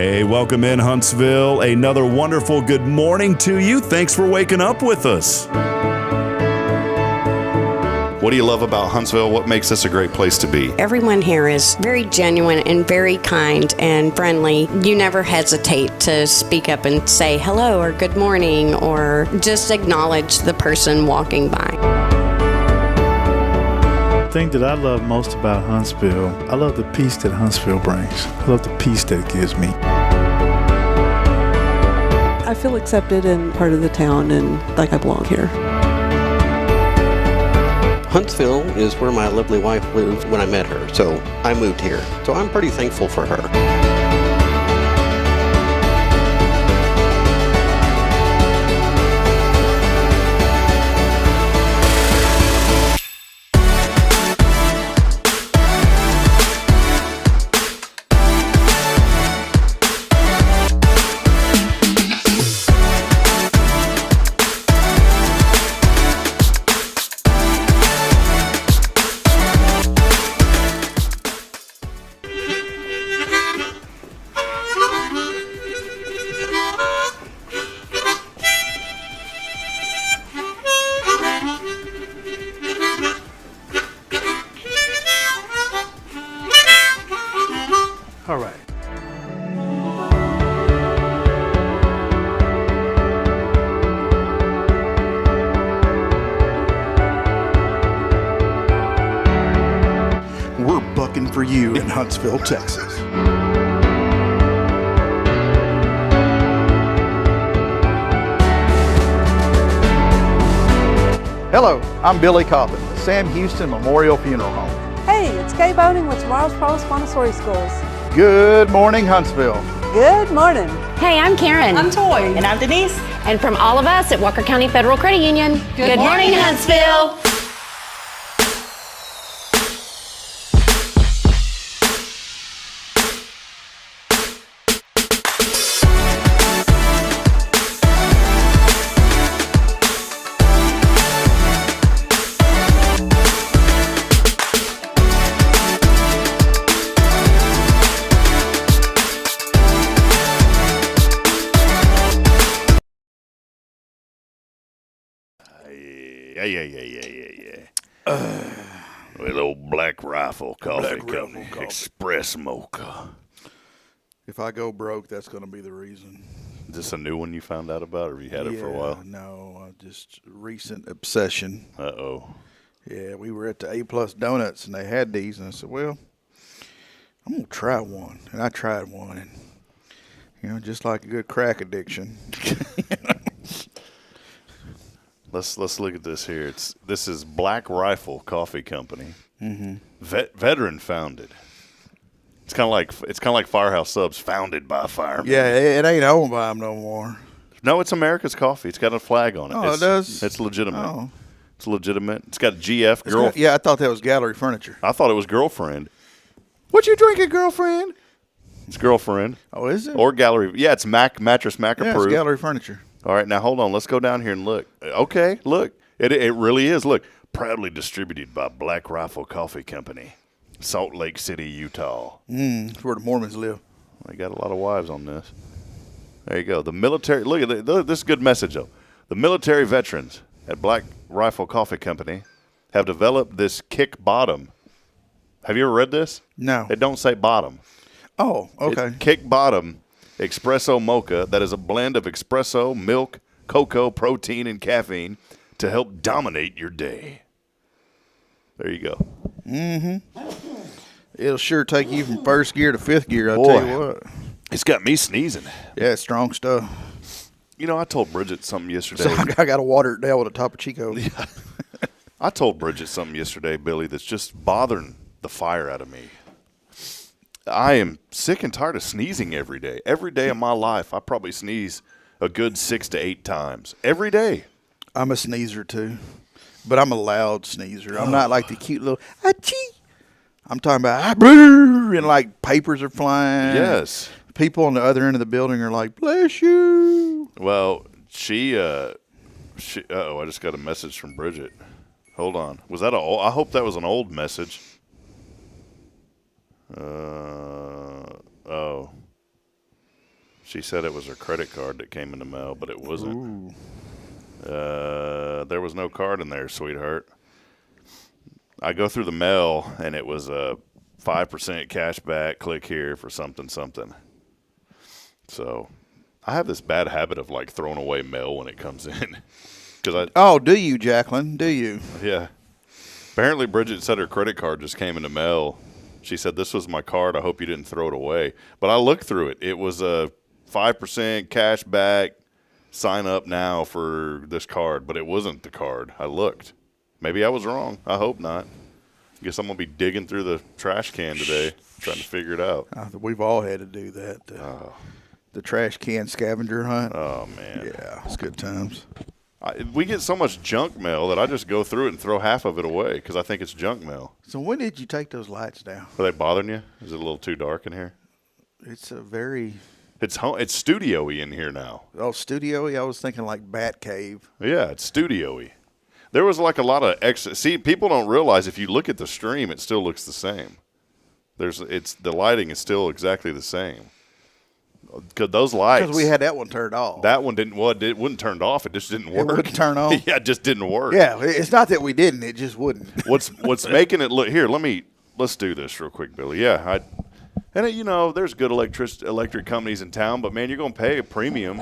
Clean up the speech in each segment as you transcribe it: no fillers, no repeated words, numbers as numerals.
Hey, welcome in Huntsville. Another wonderful good morning to you. Thanks for waking up with us. What do you love about Huntsville? What makes this a great place to be? Everyone here is very genuine and very kind and friendly. You never hesitate to speak up and say hello or good morning or just acknowledge the person walking by. The thing that I love most about Huntsville, I love the peace that Huntsville brings. I love the peace that it gives me. I feel accepted and part of the town and like I belong here. Huntsville is where my lovely wife lived when I met her, so I moved here. So I'm pretty thankful for her. All right. We're bucking for you in Huntsville, Texas. Hello, I'm Billy Cobbin, the Sam Houston Memorial Funeral Home. Hey, it's Kay Boating with Tomorrow's Pros Montessori Schools. Good morning, Huntsville. Good morning. Hey, I'm Karen. I'm Toy. And I'm Denise. And from all of us at Walker County Federal Credit Union, good morning, Huntsville. With old Black Rifle Coffee Company, Express Mocha. If I go broke, that's going to be the reason. Is this a new one you found out about, or have you had it for a while? No, just recent obsession. Uh-oh. Yeah, we were at the A-Plus Donuts, and they had these, and I said, well, I'm going to try one. And I tried one, and, just like a good crack addiction. Let's look at this here. This is Black Rifle Coffee Company. Mm-hmm. Veteran founded. It's kind of like Firehouse Subs, founded by firemen. Yeah, it ain't owned by them no more. No, it's America's Coffee. It's got a flag on it. Oh, it does? It's legitimate. Oh. It's legitimate. It's got a GF girl. Yeah, I thought that was Gallery Furniture. I thought it was girlfriend. What you drinking, girlfriend? It's girlfriend. Oh, is it? Or Gallery. Yeah, it's Mattress Mac yeah, approved. It's Gallery Furniture. All right, now hold on. Let's go down here and look. Okay, look. It really is. Look, proudly distributed by Black Rifle Coffee Company, Salt Lake City, Utah. It's where the Mormons live. They got a lot of wives on this. There you go. The military. Look at this is a good message, though. The military veterans at Black Rifle Coffee Company have developed this kick bottom. Have you ever read this? No. It don't say bottom. Oh, okay. Kick bottom espresso mocha that is a blend of espresso, milk, cocoa, protein, and caffeine to help dominate your day. There you go. Mm-hmm. It'll sure take you from first gear to fifth gear, I'll Boy, tell you what. It's got me sneezing. Yeah, it's strong stuff. I told Bridget something yesterday. So I got to water it down with a Topo Chico. Yeah. I told Bridget something yesterday, Billy, that's just bothering the fire out of me. I am sick and tired of sneezing every day. Every day of my life, I probably sneeze a good 6 to 8 times. Every day. I'm a sneezer, too. But I'm a loud sneezer. I'm not like the cute little, achee. I'm talking about, and like papers are flying. Yes. People on the other end of the building are like, bless you. Well, I just got a message from Bridget. Hold on. Was that I hope that was an old message. She said it was her credit card that came in the mail, but it wasn't. There was no card in there, sweetheart. I go through the mail, and it was a 5% cash back. Click here for something. So I have this bad habit of like throwing away mail when it comes in. Oh, do you, Jacqueline? Do you? Yeah. Apparently, Bridget said her credit card just came in the mail. She said, "This was my card. I hope you didn't throw it away." But I looked through it. It was a 5% cash back. Sign up now for this card, but it wasn't the card. I looked. Maybe I was wrong. I hope not. Guess I'm going to be digging through the trash can today, trying to figure it out. We've all had to do that. The trash can scavenger hunt. Oh, man. Yeah, it's good times. We get so much junk mail that I just go through it and throw half of it away because I think it's junk mail. So when did you take those lights down? Are they bothering you? Is it a little too dark in here? It's a very... It's studio-y in here now. Oh, studio-y? I was thinking like Bat Cave. Yeah, it's studio-y. There was like a lot of extra. See, people don't realize if you look at the stream, it still looks the same. The lighting is still exactly the same. Because those lights. Because we had that one turned off. That one didn't. Well, it wouldn't turned off. It just didn't work. It wouldn't turn on. Yeah, it just didn't work. Yeah, it's not that we didn't. It just wouldn't. What's making it look here? Let's do this real quick, Billy. Yeah, there's good electric companies in town, but man, you're gonna pay a premium,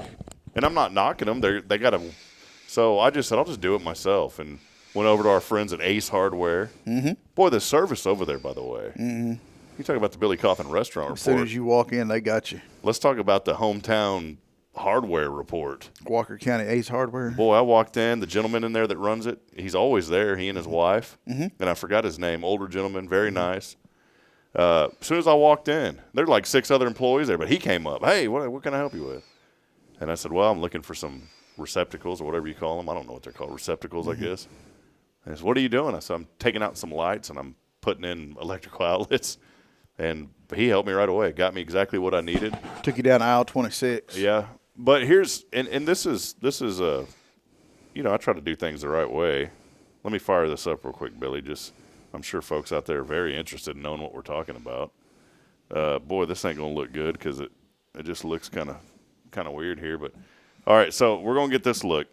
and I'm not knocking them. They got to. So I just said I'll just do it myself, and went over to our friends at Ace Hardware. Mm-hmm. Boy, the service over there, by the way. Mm-hmm. You talk about the Billy Coffin Restaurant Report. As soon as you walk in, they got you. Let's talk about the hometown hardware report. Walker County Ace Hardware. Boy, I walked in. The gentleman in there that runs it, he's always there, he and his wife. Mm-hmm. And I forgot his name. Older gentleman, very nice. As soon as I walked in, there were like 6 other employees there, but he came up. Hey, what can I help you with? And I said, well, I'm looking for some receptacles or whatever you call them. I don't know what they're called. Receptacles, I guess. And he said, what are you doing? I said, I'm taking out some lights and I'm putting in electrical outlets. And he helped me right away. Got me exactly what I needed. Took you down aisle 26. Yeah. But here's and this is I try to do things the right way. Let me fire this up real quick, Billy. I'm sure folks out there are very interested in knowing what we're talking about. Boy, this ain't gonna look good because it just looks kind of weird here. But all right, so we're gonna get this look.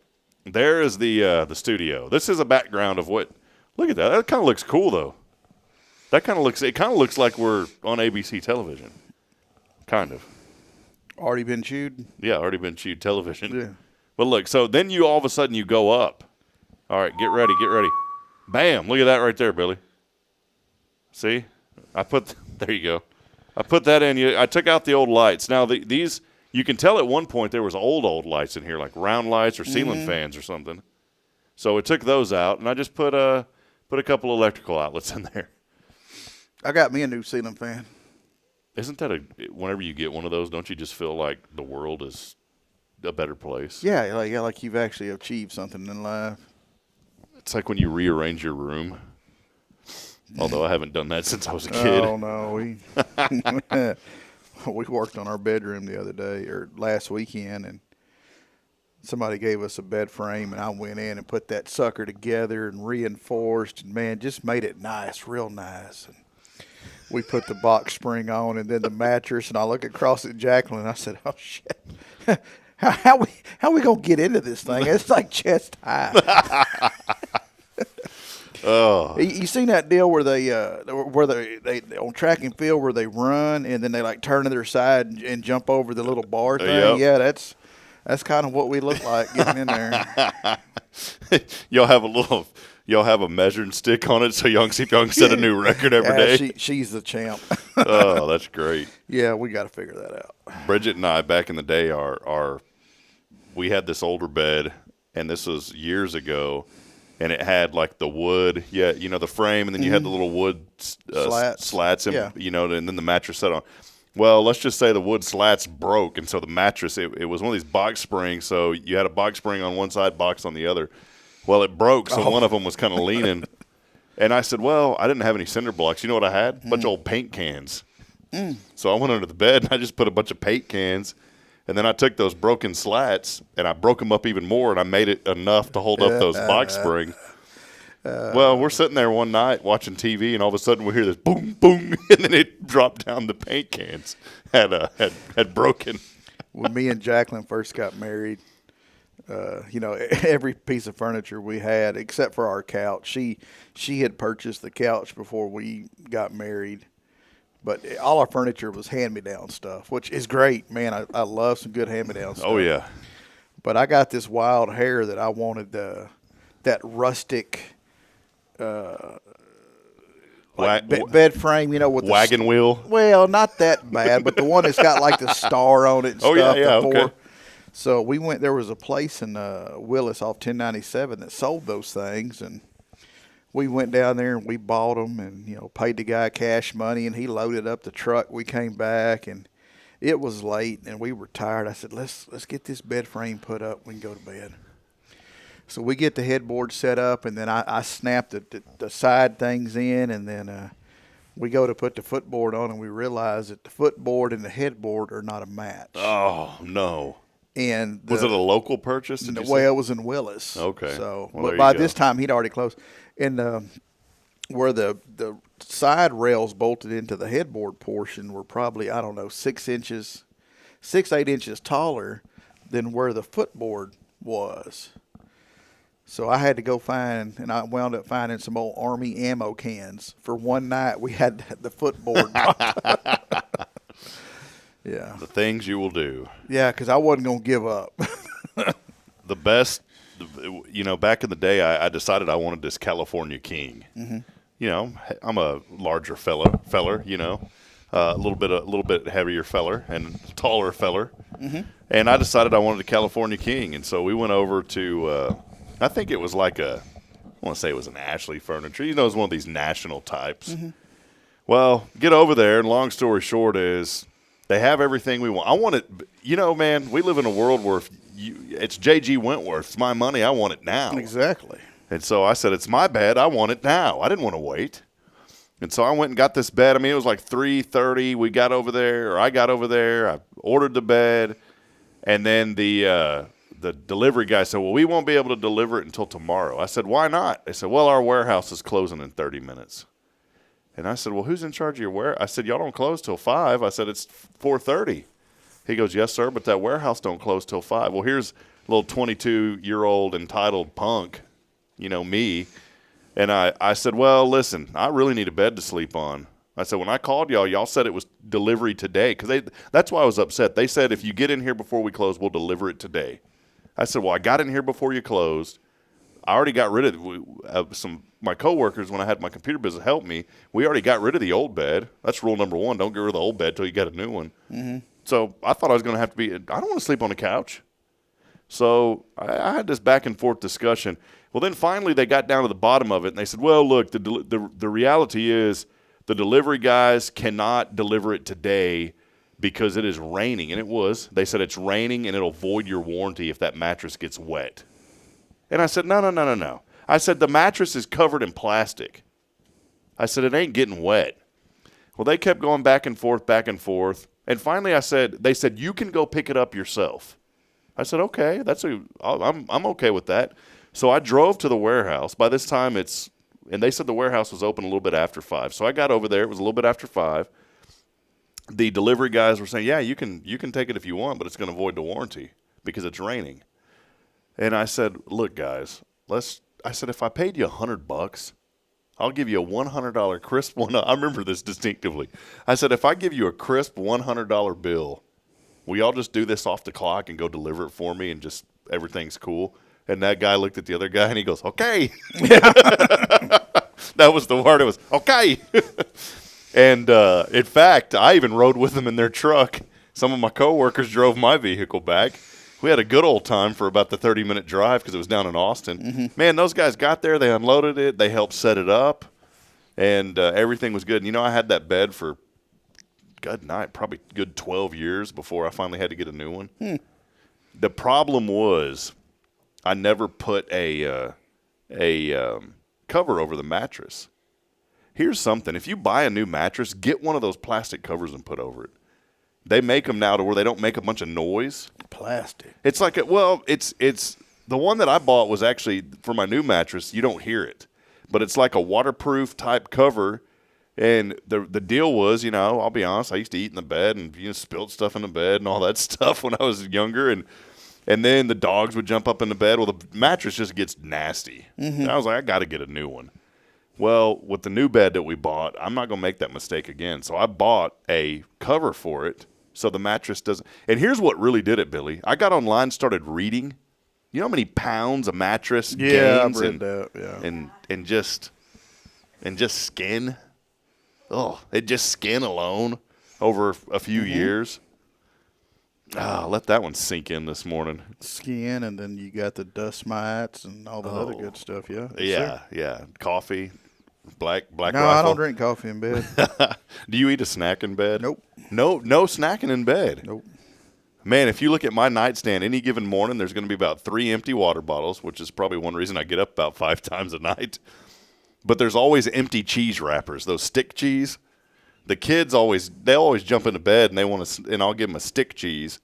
There is the studio. This is a background of what. Look at that. That kind of looks cool though. It kind of looks like we're on ABC television. Kind of. Already been chewed? Yeah, already been chewed television. Yeah. But look, so then you all of a sudden you go up. All right, get ready. Bam, look at that right there, Billy. See? There you go. I put that in. I took out the old lights. Now, these, you can tell at one point there was old lights in here, like round lights or ceiling fans or something. So we took those out, and I just put a couple electrical outlets in there. I got me a new ceiling fan. Isn't that whenever you get one of those, don't you just feel like the world is a better place? Yeah, like you've actually achieved something in life. It's like when you rearrange your room. Although I haven't done that since I was a kid. Oh, no. We worked on our bedroom the other day, or last weekend, and somebody gave us a bed frame, and I went in and put that sucker together and reinforced, and, man, just made it nice, real nice. And we put the box spring on and then the mattress, and I look across at Jacqueline, and I said, oh, shit. How we going to get into this thing? It's like chest high. Oh, you seen that deal where they on track and field where they run and then they like turn to their side and jump over the little bar thing? Yep. Yeah, that's kind of what we look like getting in there. Y'all have a measuring stick on it so y'all can see if y'all can set a new record every day. She's the champ. Oh, that's great. Yeah, we got to figure that out. Bridget and I back in the day we had this older bed, and this was years ago. And it had like the wood, the frame, and then you had the little wood slats, and, and then the mattress set on. Well, let's just say the wood slats broke, and so the mattress, it was one of these box springs, so you had a box spring on one side, box on the other. Well, it broke, so one of them was kind of leaning. And I said, well, I didn't have any cinder blocks. You know what I had? A bunch of old paint cans. So I went under the bed, and I just put a bunch of paint cans. And then I took those broken slats, and I broke them up even more, and I made it enough to hold up those box springs. Well, we're sitting there one night watching TV, and all of a sudden we hear this boom, boom, and then it dropped down. The paint cans had broken. when me and Jacqueline first got married, every piece of furniture we had, except for our couch, she had purchased the couch before we got married. But all our furniture was hand-me-down stuff, which is great, man. I love some good hand-me-down stuff. Oh, yeah. But I got this wild hair that I wanted that rustic bed frame, with wagon wheel. Well, not that bad, but the one that's got like the star on it and stuff. Yeah, okay. So we went. There was a place in Willis off 1097 that sold those things, and we went down there and we bought them, and paid the guy cash money, and he loaded up the truck. We came back, and it was late, and we were tired. I said, let's get this bed frame put up. We can go to bed. So we get the headboard set up, and then I snap the side things in, and then we go to put the footboard on, and we realize that the footboard and the headboard are not a match. Oh, no. And was it a local purchase? It was in Willis. Okay. So well, by this time, he'd already closed. And where the side rails bolted into the headboard portion were probably, 6, 8 inches taller than where the footboard was. So I had to go find, and I wound up finding some old Army ammo cans. For one night, we had the footboard. Yeah. The things you will do. Yeah, because I wasn't going to give up. The best, back in the day, I decided I wanted this California King. Mm-hmm. I'm a larger feller, a little bit heavier feller and taller feller. Mm-hmm. And I decided I wanted a California King. And so we went over to, I think it was like I want to say it was an Ashley Furniture. It was one of these national types. Mm-hmm. Well, get over there, and long story short is they have everything we want. I want it, man, we live in a world where it's J.G. Wentworth. It's my money. I want it now. Exactly. And so I said, it's my bed. I want it now. I didn't want to wait. And so I went and got this bed. I mean, it was like 3:30. We got over there, or I got over there. I ordered the bed. And then the delivery guy said, well, we won't be able to deliver it until tomorrow. I said, why not? They said, well, our warehouse is closing in 30 minutes. And I said, well, who's in charge of your warehouse? I said, y'all don't close till 5. I said, it's 4:30. He goes, yes, sir, but that warehouse don't close till 5. Well, here's a little 22-year-old entitled punk, me. And I said, well, listen, I really need a bed to sleep on. I said, when I called y'all said it was delivery today. Because that's why I was upset. They said, if you get in here before we close, we'll deliver it today. I said, well, I got in here before you closed. I already got rid of my coworkers when I had my computer business help me. We already got rid of the old bed. That's rule number 1. Don't get rid of the old bed till you got a new one. Mm-hmm. So I thought I was going to have to be – I don't want to sleep on the couch. So I had this back and forth discussion. Well, then finally they got down to the bottom of it, and they said, well, look, the reality is the delivery guys cannot deliver it today because it is raining. And it was. They said it's raining, and it'll void your warranty if that mattress gets wet. And I said, no. I said, the mattress is covered in plastic. I said, it ain't getting wet. Well, they kept going back and forth. And finally they said, you can go pick it up yourself. I said, okay, I'm okay with that. So I drove to the warehouse. By this time and they said the warehouse was open a little bit after 5. So I got over there. It was a little bit after 5. The delivery guys were saying, yeah, you can take it if you want, but it's going to void the warranty because it's raining. And I said, look, guys, I said, if I paid you $100, I'll give you a $100 crisp one. I remember this distinctively. I said, if I give you a crisp $100 bill, will y'all just do this off the clock and go deliver it for me and just everything's cool? And that guy looked at the other guy and he goes, okay. That was the word. It was, okay. And in fact, I even rode with them in their truck. Some of my coworkers drove my vehicle back. We had a good old time for about the 30-minute drive because it was down in Austin. Mm-hmm. Man, those guys got there. They unloaded it. They helped set it up, and everything was good. And, I had that bed for, good night, probably good 12 years before I finally had to get a new one. The problem was I never put a cover over the mattress. Here's something. If you buy a new mattress, get one of those plastic covers and put over it. They make them now to where they don't make a bunch of noise. Plastic. It's like it's the one that I bought was actually for my new mattress. You don't hear it, but it's like a waterproof type cover And the deal was, I'll be honest, I used to eat in the bed and spilled stuff in the bed and all that stuff when I was younger, and then the dogs would jump up in the bed. Well, the mattress just gets nasty. And I was like, I got to get a new one. Well, with the new bed that we bought, I'm not going to make that mistake again. So I bought a cover for it so the mattress doesn't. And here's what really did it, Billy. I got online, started reading. You know how many pounds a mattress gains? I've read that. Yeah, and just skin. Oh, it just skin alone over a few years. Let that one sink in this morning. Skin, and then you got the dust mites and all the other good stuff. Yeah. Yeah. Coffee, black No, rifle. I don't drink coffee in bed. Do you eat a snack in bed? Nope. No snacking in bed. Nope. Man, if you look at my nightstand, any given morning, there's going to be about 3 empty water bottles, which is probably one reason I get up about 5 times a night. But there's always empty cheese wrappers, those stick cheese. The kids always jump into bed and and I'll give them a stick cheese.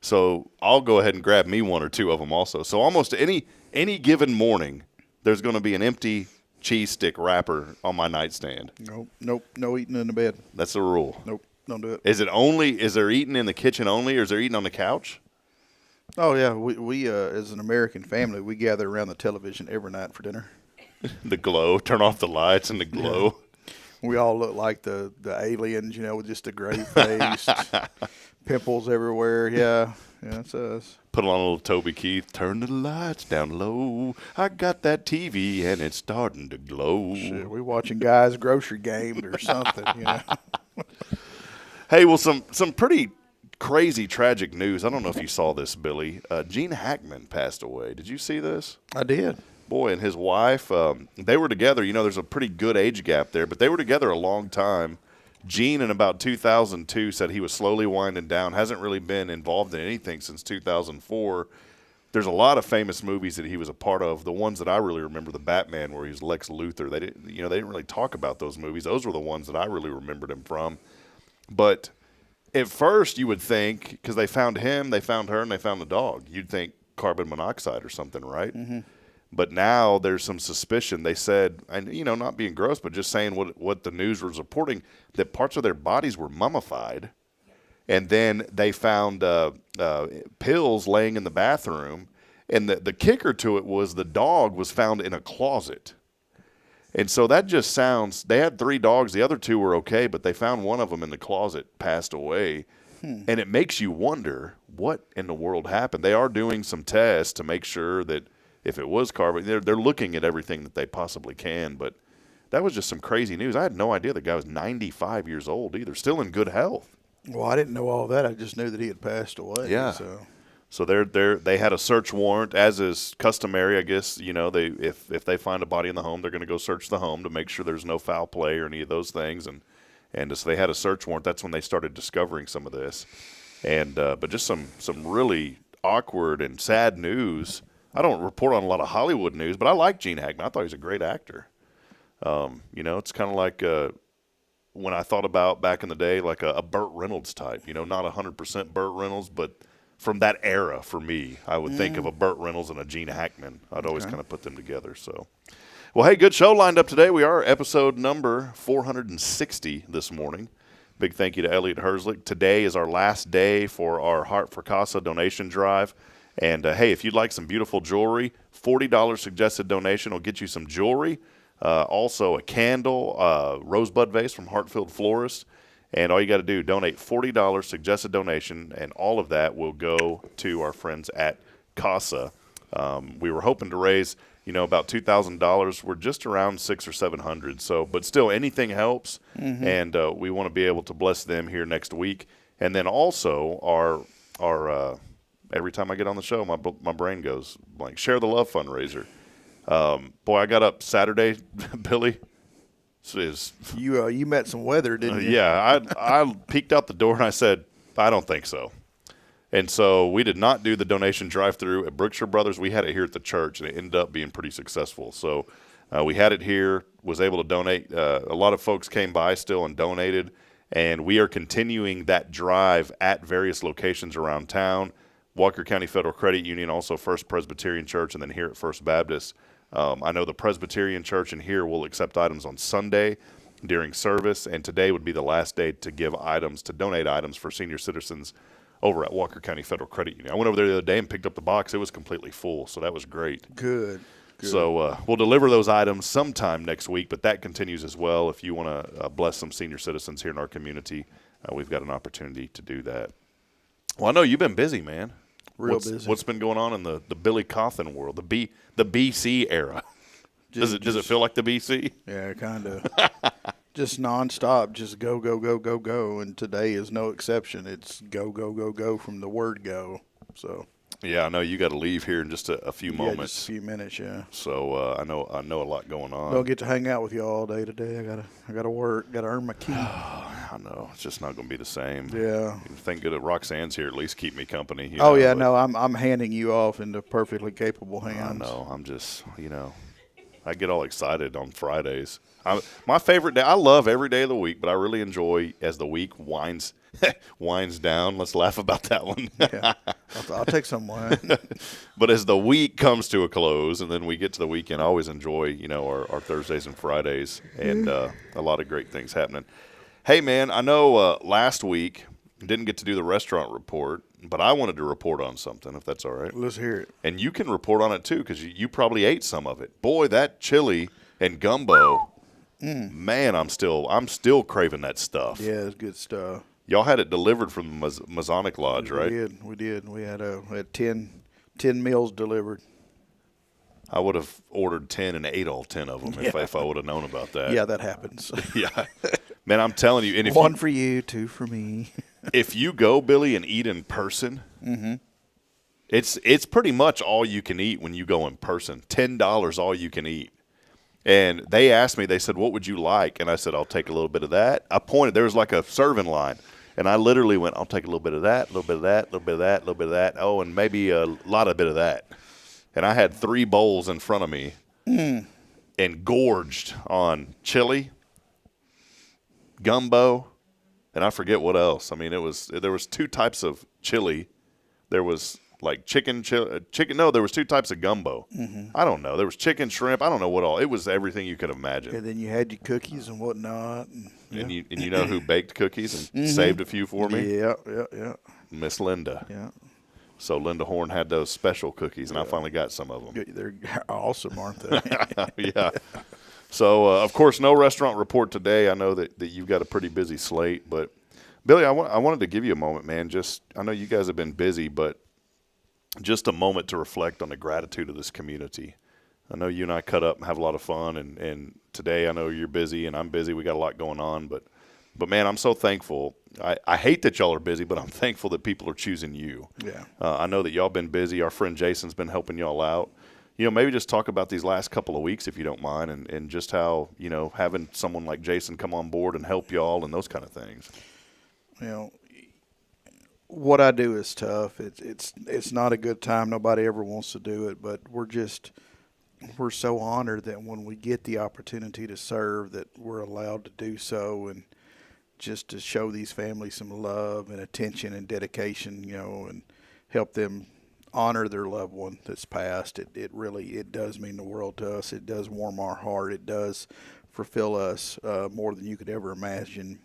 So I'll go ahead and grab me 1 or 2 of them also. So almost any given morning, there's going to be an empty cheese stick wrapper on my nightstand. Nope. No eating in the bed. That's the rule. Nope. Don't do it. Is there eating in the kitchen only, or is there eating on the couch? Oh yeah, we as an American family, we gather around the television every night for dinner. The glow. Turn off the lights and the glow. We all look like the aliens, with just a gray face, pimples everywhere. Yeah, that's us. Put on a little Toby Keith. Turn the lights down low. I got that TV and it's starting to glow. Shit, we watching guys' grocery games or something. Hey, well, some pretty crazy, tragic news. I don't know if you saw this, Billy. Gene Hackman passed away. Did you see this? I did. Boy, and his wife, they were together. There's a pretty good age gap there, but they were together a long time. Gene, in about 2002, said he was slowly winding down, hasn't really been involved in anything since 2004. There's a lot of famous movies that he was a part of. The ones that I really remember, the Batman, where he was Lex Luthor. They didn't really talk about those movies. Those were the ones that I really remembered him from. But at first, you would think, because they found him, they found her, and they found the dog, you'd think carbon monoxide or something, right? Mm-hmm. But now there's some suspicion. They said, and not being gross, but just saying what the news was reporting, that parts of their bodies were mummified, and then they found pills laying in the bathroom, and the kicker to it was the dog was found in a closet. And so that just sounds, they had 3 dogs. The other 2 were okay, but they found one of them in the closet, passed away. And it makes you wonder what in the world happened. They are doing some tests to make sure that if it was carbon, they're looking at everything that they possibly can. But that was just some crazy news. I had no idea the guy was 95 years old either, still in good health. Well, I didn't know all that. I just knew that he had passed away. Yeah. So they had a search warrant, as is customary, I guess. If they find a body in the home, they're going to go search the home to make sure there's no foul play or any of those things. And so they had a search warrant. That's when they started discovering some of this. And but just some really awkward and sad news. I don't report on a lot of Hollywood news, but I like Gene Hackman. I thought he was a great actor. It's kind of like when I thought about back in the day, like a Burt Reynolds type. Not 100% Burt Reynolds, but from that era, for me, I would think of a Burt Reynolds and a Gene Hackman. I'd always kind of put them together. So, well, hey, good show lined up today. We are episode number 460 this morning. Big thank you to Elliot Herzlich. Today is our last day for our Heart for Casa donation drive. And, hey, if you'd like some beautiful jewelry, $40 suggested donation will get you some jewelry. Also a candle, rosebud vase from Hartfield Florist. And all you got to do, donate $40 suggested donation, and all of that will go to our friends at Casa. We were hoping to raise, about $2,000. We're just around $600 or $700. So, but still, anything helps, and we want to be able to bless them here next week. And then also our every time I get on the show, my brain goes blank. Share the Love fundraiser. Boy, I got up Saturday, Billy. You met some weather, didn't you? Yeah, I peeked out the door and I said, I don't think so. And so we did not do the donation drive-through at Brookshire Brothers. We had it here at the church, and it ended up being pretty successful. So we had it here, was able to donate. A lot of folks came by still and donated, and we are continuing that drive at various locations around town. Walker County Federal Credit Union, also First Presbyterian Church, and then here at First Baptist. I know the Presbyterian Church in here will accept items on Sunday, during service, and today would be the last day to donate items for senior citizens over at Walker County Federal Credit Union. I went over there the other day and picked up the box. It was completely full, so that was great. Good. So we'll deliver those items sometime next week, but that continues as well. If you want to bless some senior citizens here in our community, we've got an opportunity to do that. Well, I know you've been busy, man. Busy. What's been going on in the Billy Cawthon world, the BC era? Does it feel like the BC? Yeah, kind of. Just nonstop, just go, go, go, go, go. And today is no exception. It's go, go, go, go from the word go. So. Yeah, I know you got to leave here in just a few moments. Yeah, just a few minutes, yeah. So I know a lot going on. Don't get to hang out with you all day today. I gotta work. Gotta earn my keep. I know it's just not going to be the same. Yeah. Thank good that Roxanne's here. At least keep me company. I'm handing you off into perfectly capable hands. I know. I'm just I get all excited on Fridays. My favorite day. I love every day of the week, but I really enjoy as the week winds down. Let's laugh about that one. Yeah, I'll take some wine. But as the week comes to a close, and then we get to the weekend, I always enjoy our Thursdays and Fridays, and a lot of great things happening. Hey, man, I know last week didn't get to do the restaurant report, but I wanted to report on something, if that's all right. Let's hear it. And you can report on it too, because you probably ate some of it. Boy, that chili and gumbo. Man, I'm still craving that stuff. Yeah, it's good stuff. Y'all had it delivered from the Masonic Lodge, right? We did. We had 10 meals delivered. I would have ordered 10 and ate all 10 of them if I would have known about that. Yeah, that happens. Yeah. Man, I'm telling you. And if one for you, two for me. If you go, Billy, and eat in person, it's pretty much all you can eat when you go in person. $10 all you can eat. And they asked me, they said, what would you like? And I said, I'll take a little bit of that. I pointed, there was like a serving line. And I literally went, I'll take a little bit of that, a little bit of that, a little bit of that, a little bit of that. Oh, and maybe a lot of bit of that. And I had 3 bowls in front of me and gorged on chili, gumbo, and I forget what else. I mean, there was 2 types of chili. There was like chicken. No, there was 2 types of gumbo. I don't know. There was chicken, shrimp. I don't know what all. It was everything you could imagine. And then you had your cookies and whatnot. And you know who baked cookies and saved a few for me? Yeah. Miss Linda. Yeah. So Linda Horn had those special cookies, and I finally got some of them. They're awesome, aren't they? Yeah. So, of course, no restaurant report today. I know that you've got a pretty busy slate. But, Billy, I wanted to give you a moment, man. I know you guys have been busy, but just a moment to reflect on the gratitude of this community. I know you and I cut up and have a lot of fun, and today I know you're busy and I'm busy. We got a lot going on, but man, I'm so thankful. I hate that y'all are busy, but I'm thankful that people are choosing you. Yeah. I know that y'all been busy. Our friend Jason's been helping y'all out. Maybe just talk about these last couple of weeks, if you don't mind, and just how, having someone like Jason come on board and help y'all and those kind of things. What I do is tough. It's not a good time. Nobody ever wants to do it, but we're so honored that when we get the opportunity to serve, that we're allowed to do so, and just to show these families some love and attention and dedication, and help them honor their loved one that's passed. It really does mean the world to us. It does warm our heart. It does fulfill us more than you could ever imagine.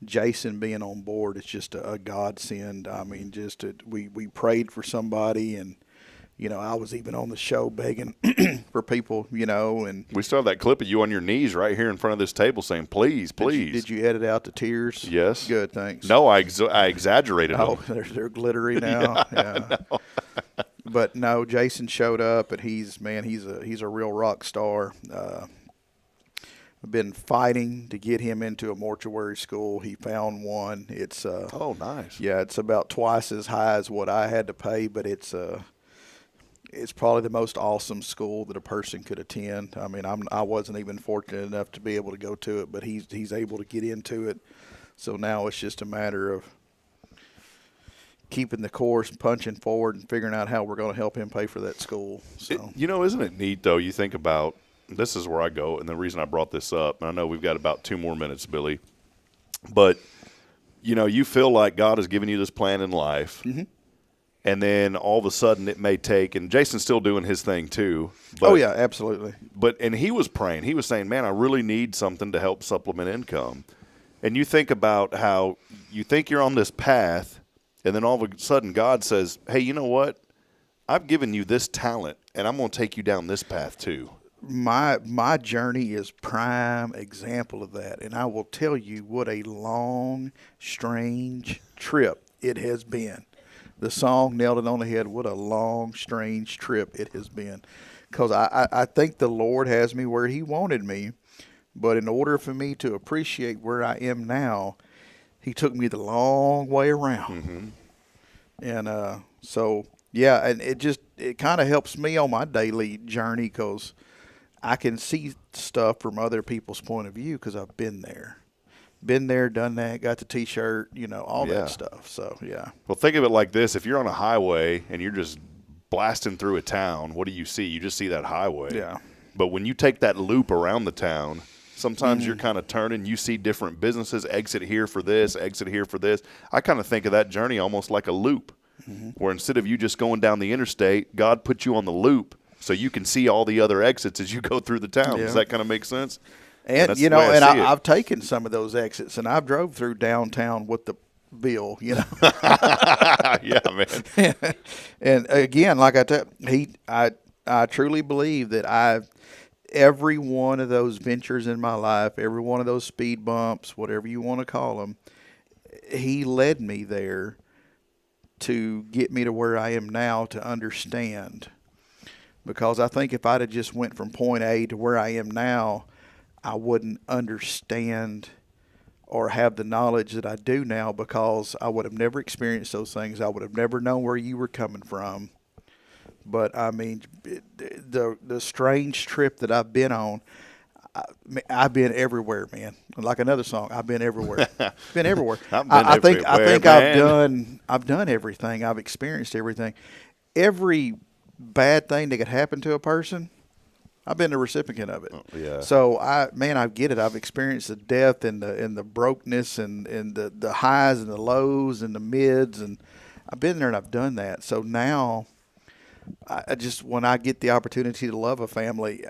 Jason being on board is just a godsend. I mean, we prayed for somebody, and I was even on the show begging for people, and we still have that clip of you on your knees right here in front of this table saying, please, please. Did you edit out the tears? Yes. Good, thanks. No, I exaggerated them. They're glittery now. Yeah. But no, Jason showed up, and he's a real rock star. I've been fighting to get him into a mortuary school. He found one. It's oh, nice. Yeah, it's about twice as high as what I had to pay, but it's probably the most awesome school that a person could attend. I mean, I wasn't even fortunate enough to be able to go to it, but he's able to get into it. So now it's just a matter of keeping the course, punching forward, and figuring out how we're going to help him pay for that school. So isn't it neat though? You think about, this is where I go, and the reason I brought this up, and I know we've got about 2 more minutes, Billy, but you feel like God has given you this plan in life. And then all of a sudden it may take, and Jason's still doing his thing too. But, Oh, yeah, absolutely. And he was praying. He was saying, man, I really need something to help supplement income. And you think about how you think you're on this path, and then all of a sudden God says, hey, you know what? I've given you this talent, and I'm going to take you down this path too. My journey is prime example of that, and I will tell you what a long, strange trip it has been. The song nailed it on the head. What a long, strange trip it has been, because I think the Lord has me where He wanted me, but in order for me to appreciate where I am now, He took me the long way around, and so. Yeah, and it kind of helps me on my daily journey because I can see stuff from other people's point of view because I've been there. Been there, done that, got the T-shirt, all that stuff. So, yeah. Well, think of it like this. If you're on a highway and you're just blasting through a town, what do you see? You just see that highway. Yeah. But when you take that loop around the town, sometimes you're kind of turning. You see different businesses, exit here for this, exit here for this. I kind of think of that journey almost like a loop. Where instead of you just going down the interstate, God put you on the loop so you can see all the other exits as you go through the town. Yeah. Does that kind of make sense? And, I've taken some of those exits, and I've drove through downtown with the bill, Yeah, man. And again, like I truly believe that every one of those ventures in my life, every one of those speed bumps, whatever you want to call them, He led me there to get me to where I am now to understand. Because I think if I'd have just went from point A to where I am now, I wouldn't understand or have the knowledge that I do now, because I would have never experienced those things. I would have never known where you were coming from. But, I mean, the strange trip that I've been on, I've been everywhere, man. Like another song, I've been everywhere. Been everywhere. I think I've done everything. I've experienced everything. Every bad thing that could happen to a person, I've been the recipient of it. Oh, yeah. So I get it. I've experienced the death and the brokenness and the highs and the lows and the mids, and I've been there and I've done that. So now I just, when I get the opportunity to love a family,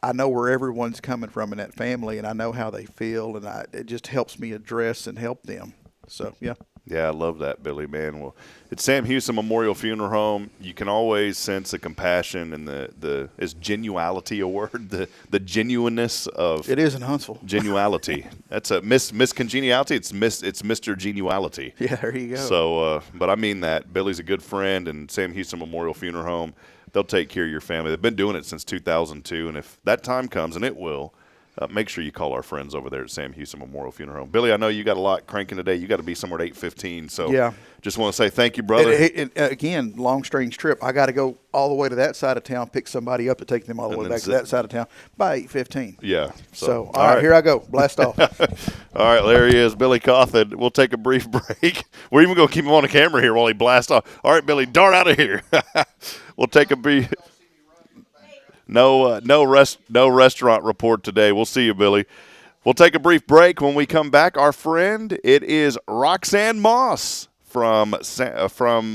I know where everyone's coming from in that family, and I know how they feel, and it just helps me address and help them. So, yeah. Yeah, I love that, Billy, man. Well, at Sam Houston Memorial Funeral Home, you can always sense the compassion and is genuality a word? The genuineness of it is in Huntsville. Genuality. That's a Miss Congeniality. It's Mr. Genuality. Yeah, there you go. So, but I mean that. Billy's a good friend, and Sam Houston Memorial Funeral Home, they'll take care of your family. They've been doing it since 2002, and if that time comes, and it will, make sure you call our friends over there at Sam Houston Memorial Funeral Home. Billy, I know you got a lot cranking today. You got to be somewhere at 8:15. So yeah. Just want to say thank you, brother. And again, long, strange trip. I got to go all the way to that side of town, pick somebody up to take them all the way back to that side of town by 8:15. Yeah. So all right, here I go. Blast off. All right, there he is, Billy Cawthon. We'll take a brief break. We're even going to keep him on the camera here while he blasts off. All right, Billy, dart out of here. We'll take a brief. No restaurant report today. We'll see you, Billy. We'll take a brief break. When we come back, our friend, it is Roxanne Moss from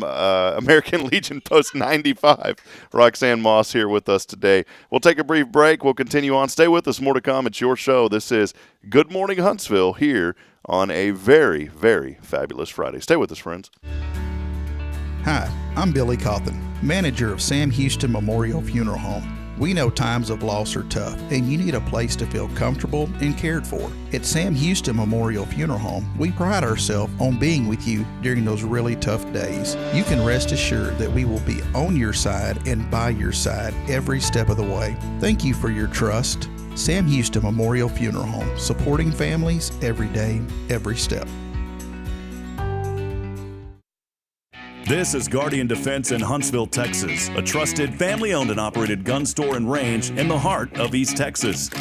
American Legion Post 95. Roxanne Moss here with us today. We'll take a brief break. We'll continue on. Stay with us. More to come. It's your show. This is Good Morning Huntsville here on a very, very fabulous Friday. Stay with us, friends. Hi, I'm Billy Cawthon, manager of Sam Houston Memorial Funeral Home. We know times of loss are tough, and you need a place to feel comfortable and cared for. At Sam Houston Memorial Funeral Home, we pride ourselves on being with you during those really tough days. You can rest assured that we will be on your side and by your side every step of the way. Thank you for your trust. Sam Houston Memorial Funeral Home, supporting families every day, every step. This is Guardian Defense in Huntsville, Texas, a trusted family-owned and operated gun store and range in the heart of East Texas.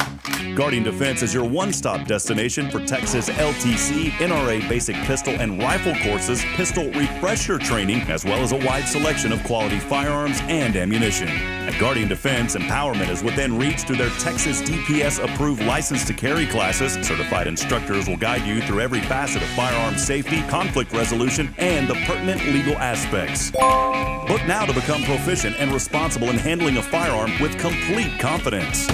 Guardian Defense is your one-stop destination for Texas LTC, NRA basic pistol and rifle courses, pistol refresher training, as well as a wide selection of quality firearms and ammunition. At Guardian Defense, empowerment is within reach through their Texas DPS-approved license to carry classes. Certified instructors will guide you through every facet of firearm safety, conflict resolution, and the pertinent legal aspects. Book now to become proficient and responsible in handling a firearm with complete confidence.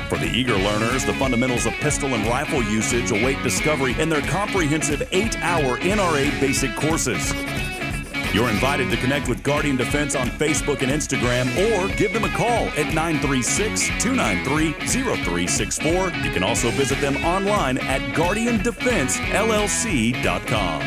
For the eager learners, the fundamentals of pistol and rifle usage await discovery in their comprehensive 8-hour NRA basic courses. You're invited to connect with Guardian Defense on Facebook and Instagram, or give them a call at 936-293-0364. You can also visit them online at guardiandefensellc.com.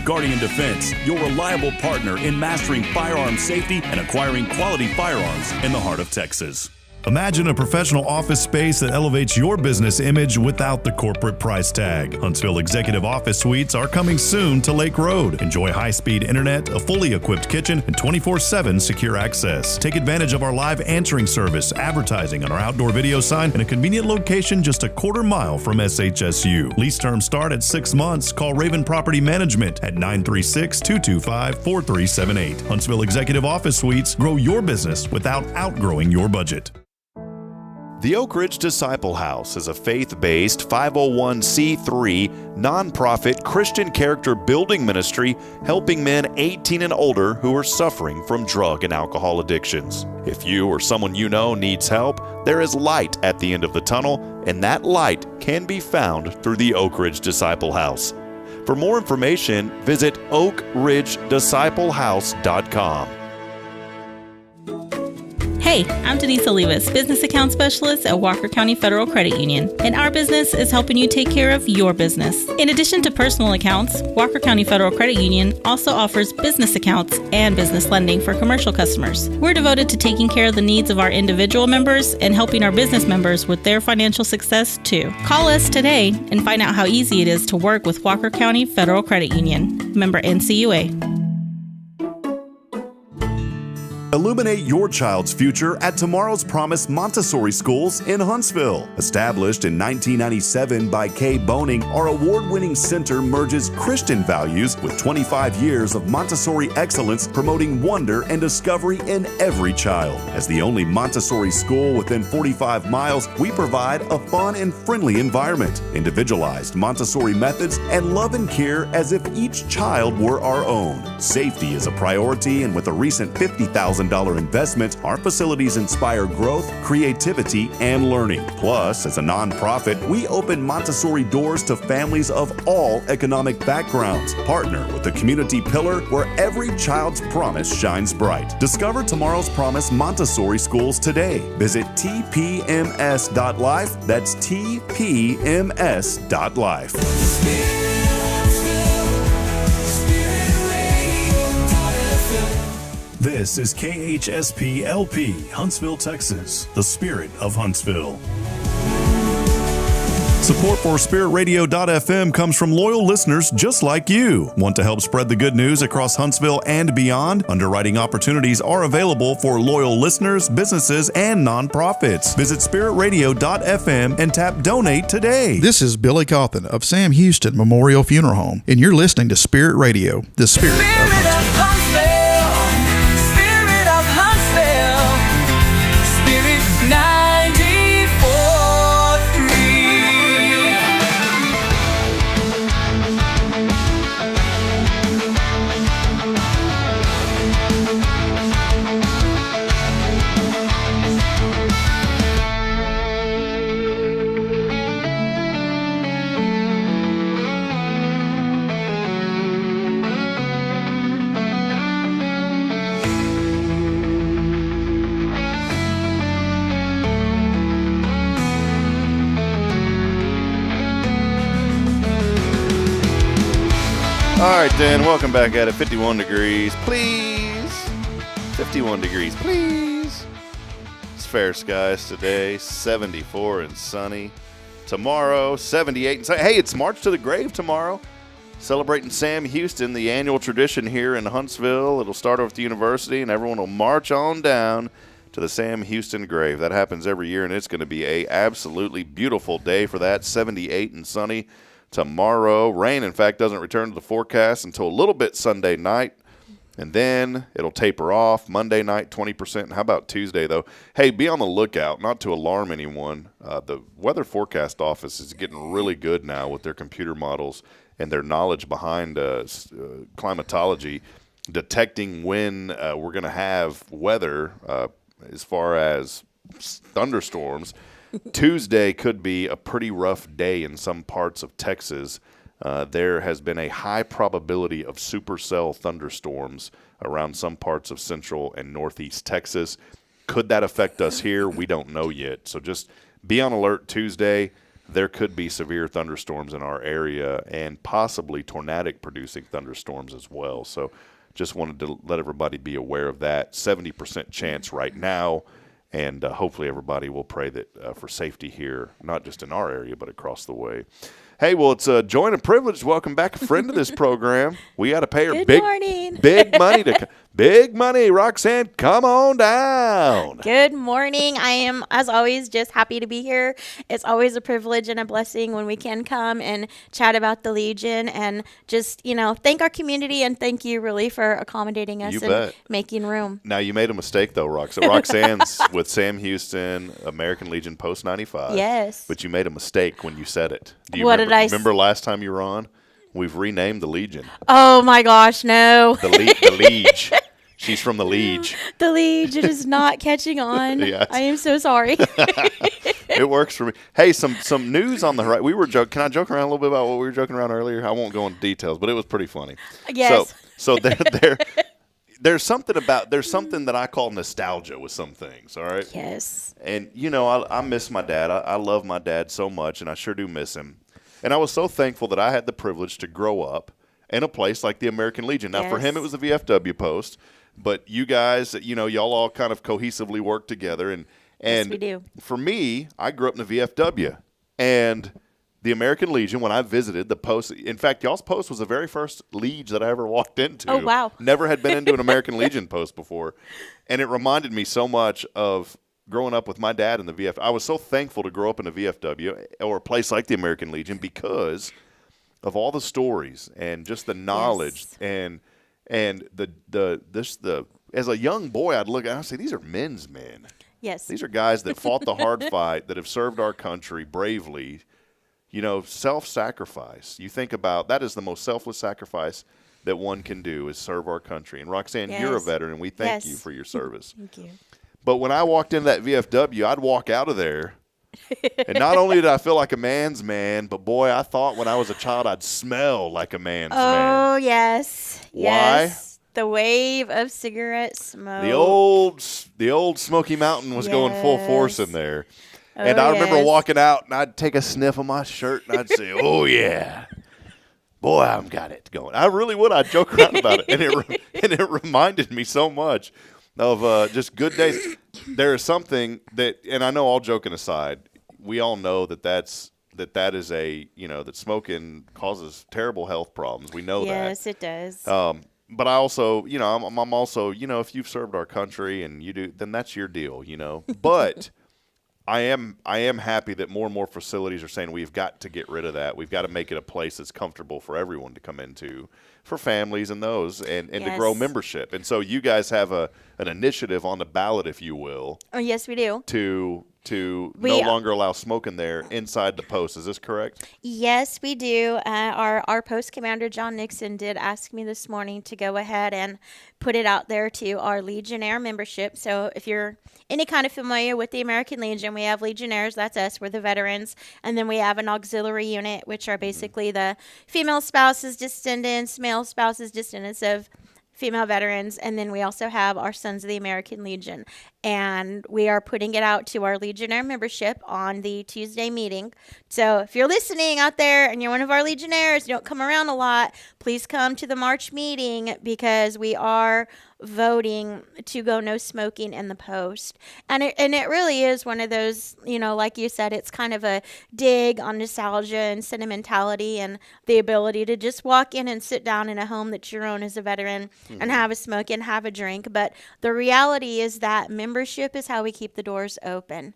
Guardian Defense, your reliable partner in mastering firearm safety and acquiring quality firearms in the heart of Texas. Imagine a professional office space that elevates your business image without the corporate price tag. Huntsville Executive Office Suites are coming soon to Lake Road. Enjoy high-speed internet, a fully equipped kitchen, and 24/7 secure access. Take advantage of our live answering service, advertising on our outdoor video sign, and a convenient location just a quarter-mile from SHSU. Lease terms start at 6 months. Call Raven Property Management at 936-225-4378. Huntsville Executive Office Suites. Grow your business without outgrowing your budget. The Oak Ridge Disciple House is a faith-based 501c3 nonprofit Christian character building ministry helping men 18 and older who are suffering from drug and alcohol addictions. If you or someone you know needs help, there is light at the end of the tunnel, and that light can be found through the Oak Ridge Disciple House. For more information, visit oakridgedisciplehouse.com. Hey, I'm Denise Olivas, Business Account Specialist at Walker County Federal Credit Union, and our business is helping you take care of your business. In addition to personal accounts, Walker County Federal Credit Union also offers business accounts and business lending for commercial customers. We're devoted to taking care of the needs of our individual members and helping our business members with their financial success too. Call us today and find out how easy it is to work with Walker County Federal Credit Union. Member NCUA. Illuminate your child's future at Tomorrow's Promise Montessori Schools in Huntsville. Established in 1997 by Kay Boning, our award-winning center merges Christian values with 25 years of Montessori excellence, promoting wonder and discovery in every child. As the only Montessori school within 45 miles, we provide a fun and friendly environment, individualized Montessori methods, and love and care as if each child were our own. Safety is a priority, and with a recent $50,000 investment, our facilities inspire growth, creativity, and learning. Plus, as a nonprofit, we open Montessori doors to families of all economic backgrounds. Partner with the community pillar where every child's promise shines bright. Discover Tomorrow's Promise Montessori Schools today. Visit tpms.life. That's tpms.life. This is KHSP LP, Huntsville, Texas, the spirit of Huntsville. Support for SpiritRadio.fm comes from loyal listeners just like you. Want to help spread the good news across Huntsville and beyond? Underwriting opportunities are available for loyal listeners, businesses, and nonprofits. Visit SpiritRadio.fm and tap Donate today. This is Billy Cawthon of Sam Houston Memorial Funeral Home, and you're listening to Spirit Radio, the spirit of Huntsville. All right, then. Welcome back at it. 51 degrees, please. 51 degrees, please. It's fair skies today. 74 and sunny. Tomorrow, 78 and sunny. Hey, it's March to the Grave tomorrow. Celebrating Sam Houston, the annual tradition here in Huntsville. It'll start over at the university, and everyone will march on down to the Sam Houston grave. That happens every year, and it's going to be a absolutely beautiful day for that. 78 and sunny tomorrow. Rain, in fact, doesn't return to the forecast until a little bit Sunday night. And then it'll taper off Monday night, 20%. And how about Tuesday, though? Hey, be on the lookout, not to alarm anyone. The Weather Forecast Office is getting really good now with their computer models and their knowledge behind climatology, detecting when we're going to have weather as far as thunderstorms. Tuesday could be a pretty rough day in some parts of Texas. There has been a high probability of supercell thunderstorms around some parts of central and northeast Texas. Could that affect us here? We don't know yet. So just be on alert Tuesday. There could be severe thunderstorms in our area and possibly tornadic producing thunderstorms as well. So just wanted to let everybody be aware of that. 70% chance right now. And hopefully everybody will pray that for safety here, not just in our area, but across the way. Hey, well, it's a joy and a privilege. Welcome back, a friend of this program. We got to pay her big money big money. Roxanne, come on down. Good morning. I am, as always, just happy to be here. It's always a privilege and a blessing when we can come and chat about the Legion and just, thank our community and thank you really for accommodating us and making room. Now, you made a mistake, though, Roxanne's with Sam Houston, American Legion Post 95. Yes. But you made a mistake when you said it. Do you remember last time you were on? We've renamed the Legion. Oh, my gosh, no. The Liege. She's from the Liege. The Liege. It is not catching on. Yes. I am so sorry. It works for me. Hey, some news on the right. We were joking. Can I joke around a little bit about what we were joking around earlier? I won't go into details, but it was pretty funny. Yes. So there's something that I call nostalgia with some things, all right? Yes. And, I miss my dad. I love my dad so much, and I sure do miss him. And I was so thankful that I had the privilege to grow up in a place like the American Legion. Now, for him, it was the VFW post, but you guys, y'all all kind of cohesively work together. And yes, we do. For me, I grew up in the VFW. And the American Legion, when I visited the post, in fact, y'all's post was the very first Liege that I ever walked into. Oh, wow. Never had been into an American Legion post before. And it reminded me so much of growing up with my dad in the VFW. I was so thankful to grow up in the VFW or a place like the American Legion because of all the stories and just the knowledge and as a young boy, I'd look at it and I'd say, these are men's men. Yes. These are guys that fought the hard fight, that have served our country bravely. Self-sacrifice. You think about that is the most selfless sacrifice that one can do is serve our country. And Roxanne, you're a veteran, and we thank you for your service. Thank you. But when I walked into that VFW, I'd walk out of there, and not only did I feel like a man's man, but boy, I thought when I was a child I'd smell like a man's man. Oh, yes. Why? Yes. The wave of cigarette smoke. The old Smoky Mountain was going full force in there. And I remember walking out, and I'd take a sniff of my shirt, and I'd say, oh, yeah. Boy, I've got it going. I really would. I'd joke around about it. And it reminded me so much of just good days. There is something that, and I know all joking aside, we all know that is that smoking causes terrible health problems. We know that. Yes, it does. But I also, I'm also, if you've served our country and you do, then that's your deal, But I am happy that more and more facilities are saying we've got to get rid of that. We've got to make it a place that's comfortable for everyone to come into, for families and those, and to grow membership. And so you guys have an initiative on the ballot, if you will. Oh, yes, we do. To no longer allow smoking there inside the post. Is this correct? Yes, we do. Our post commander, John Nixon, did ask me this morning to go ahead and put it out there to our Legionnaire membership. So if you're any kind of familiar with the American Legion, we have Legionnaires. That's us. We're the veterans. And then we have an auxiliary unit, which are basically the female spouses, descendants, male spouses, descendants of female veterans, and then we also have our Sons of the American Legion. And we are putting it out to our Legionnaire membership on the Tuesday meeting. So if you're listening out there and you're one of our Legionnaires, you don't come around a lot, please come to the March meeting because we are voting to go no smoking in the post. And it really is one of those, like you said, it's kind of a dig on nostalgia and sentimentality and the ability to just walk in and sit down in a home that you own as a veteran and have a smoke and have a drink. But the reality is that membership is how we keep the doors open.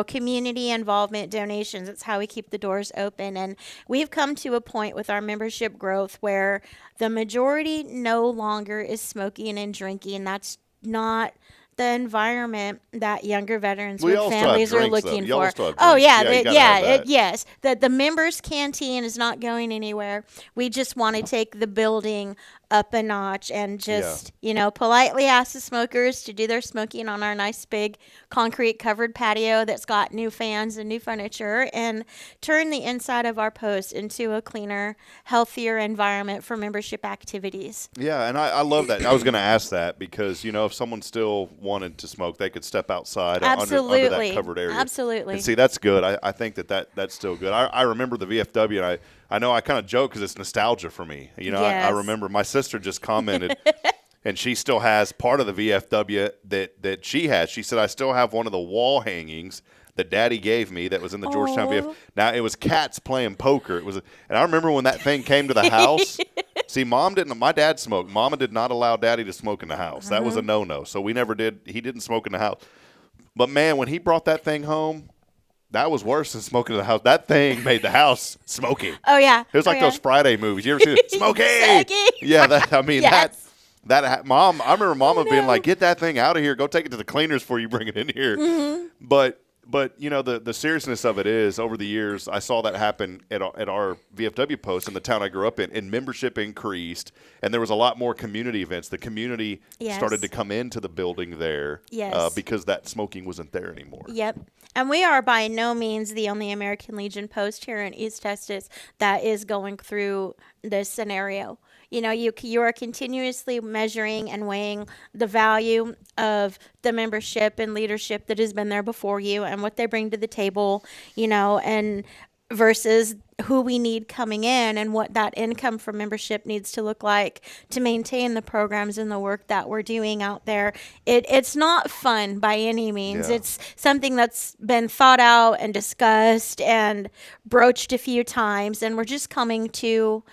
Community involvement, donations, it's how we keep the doors open. And we've come to a point with our membership growth where the majority no longer is smoking and drinking. That's not the environment that younger veterans with families are looking for. Oh yeah, yes. The members' canteen is not going anywhere. We just want to take the building up a notch and just, politely ask the smokers to do their smoking on our nice big concrete covered patio that's got new fans and new furniture, and turn the inside of our post into a cleaner, healthier environment for membership activities. Yeah, and I love that. I was going to ask that because, if someone still wanted to smoke, they could step outside under that covered area. Absolutely. And see, that's good. I think that's still good. I remember the VFW, and I know I kind of joke because it's nostalgia for me. I remember my sister just commented, and she still has part of the VFW that she has. She said, I still have one of the wall hangings that Daddy gave me that was in the Georgetown VFW. Now, it was cats playing poker. And I remember when that thing came to the house. See, my dad smoked. Mama did not allow Daddy to smoke in the house. That was a no-no. So we never did. He didn't smoke in the house. But, man, when he brought that thing home, that was worse than smoking in the house. That thing made the house smoky. Oh, yeah. It was like those Friday movies. You ever see it? Smoky! Yeah, Mom, I remember Mama being like, get that thing out of here. Go take it to the cleaners before you bring it in here. Mm-hmm. But the seriousness of it is, over the years, I saw that happen at our VFW post in the town I grew up in, and membership increased, and there was a lot more community events. The community started to come into the building there because that smoking wasn't there anymore. Yep. And we are by no means the only American Legion post here in East Texas that is going through this scenario. You are continuously measuring and weighing the value of the membership and leadership that has been there before you and what they bring to the table, and versus who we need coming in and what that income from membership needs to look like to maintain the programs and the work that we're doing out there. It's not fun by any means. Yeah. It's something that's been thought out and discussed and broached a few times, and we're just coming to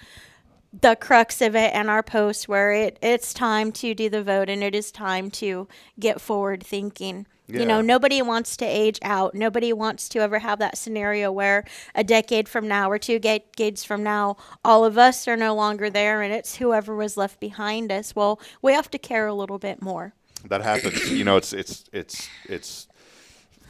the crux of it and our post where it's time to do the vote, and it is time to get forward thinking. Yeah. Nobody wants to age out. Nobody wants to ever have that scenario where a decade from now or two decades from now, all of us are no longer there and it's whoever was left behind us. Well, we have to care a little bit more. That happens. It's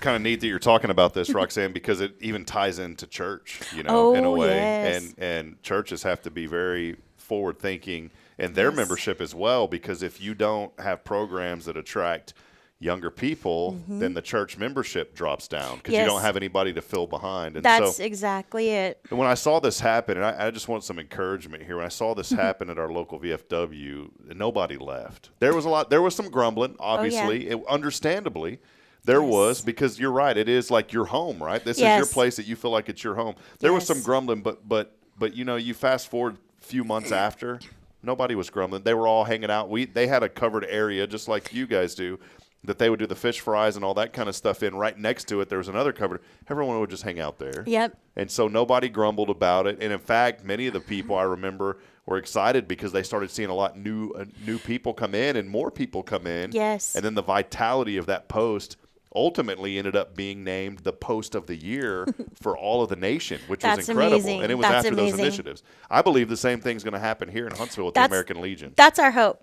kind of neat that you're talking about this, Roxanne, because it even ties into church, in a way. Yes. And churches have to be very forward thinking in their membership as well, because if you don't have programs that attract younger people, then the church membership drops down because you don't have anybody to fill behind. And that's exactly it. And when I saw this happen, and I just want some encouragement here, when I saw this happen at our local VFW, nobody left. There was some grumbling, obviously, understandably. There was, because you're right, it is like your home, right? This is your place that you feel like it's your home. There was some grumbling, but you fast forward a few months after, nobody was grumbling. They were all hanging out. They had a covered area just like you guys do, that they would do the fish fries and all that kind of stuff in. Right next to it, there was another covered. Everyone would just hang out there. Yep. And so nobody grumbled about it. And in fact, many of the people I remember were excited because they started seeing a lot new people come in and more people come in. Yes. And then the vitality of that post ultimately ended up being named the Post of the Year for all of the nation, which was incredible. Amazing. And it was after those initiatives. I believe the same thing's going to happen here in Huntsville with the American Legion. That's our hope.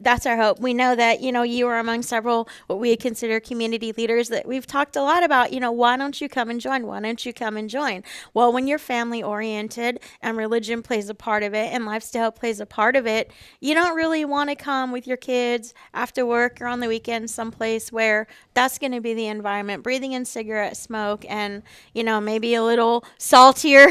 We know that, you are among several what we consider community leaders that we've talked a lot about, why don't you come and join? Why don't you come and join? Well, when you're family oriented and religion plays a part of it and lifestyle plays a part of it, you don't really want to come with your kids after work or on the weekend someplace where that's going to be the environment environment, breathing in cigarette smoke, and maybe a little saltier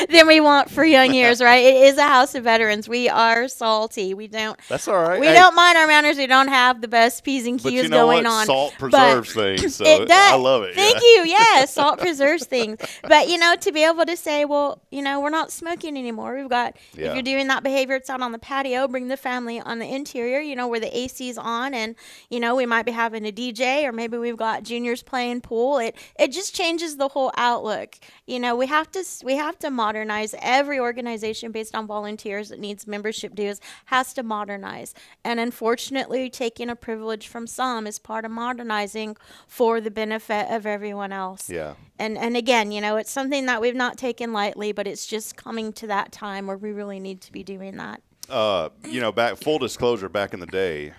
than we want for young years, right? It is a house of veterans. We are salty. We don't. That's all right. We don't mind our manners. We don't have the best P's and But Q's you know going what? on. Salt preserves things, so it does. I love it. Thank you. Yes, salt preserves things. But to be able to say, well, we're not smoking anymore. We've got. If you're doing that behavior, it's out on the patio. Bring the family on the interior. Where the AC's on, and we might be having a DJ, or maybe we've got juniors playing pool. It just changes the whole outlook. We have to modernize. Every organization based on volunteers that needs membership dues has to modernize. And unfortunately, taking a privilege from some is part of modernizing for the benefit of everyone else. Yeah. And again, it's something that we've not taken lightly, but it's just coming to that time where we really need to be doing that. Back full disclosure, back in the day,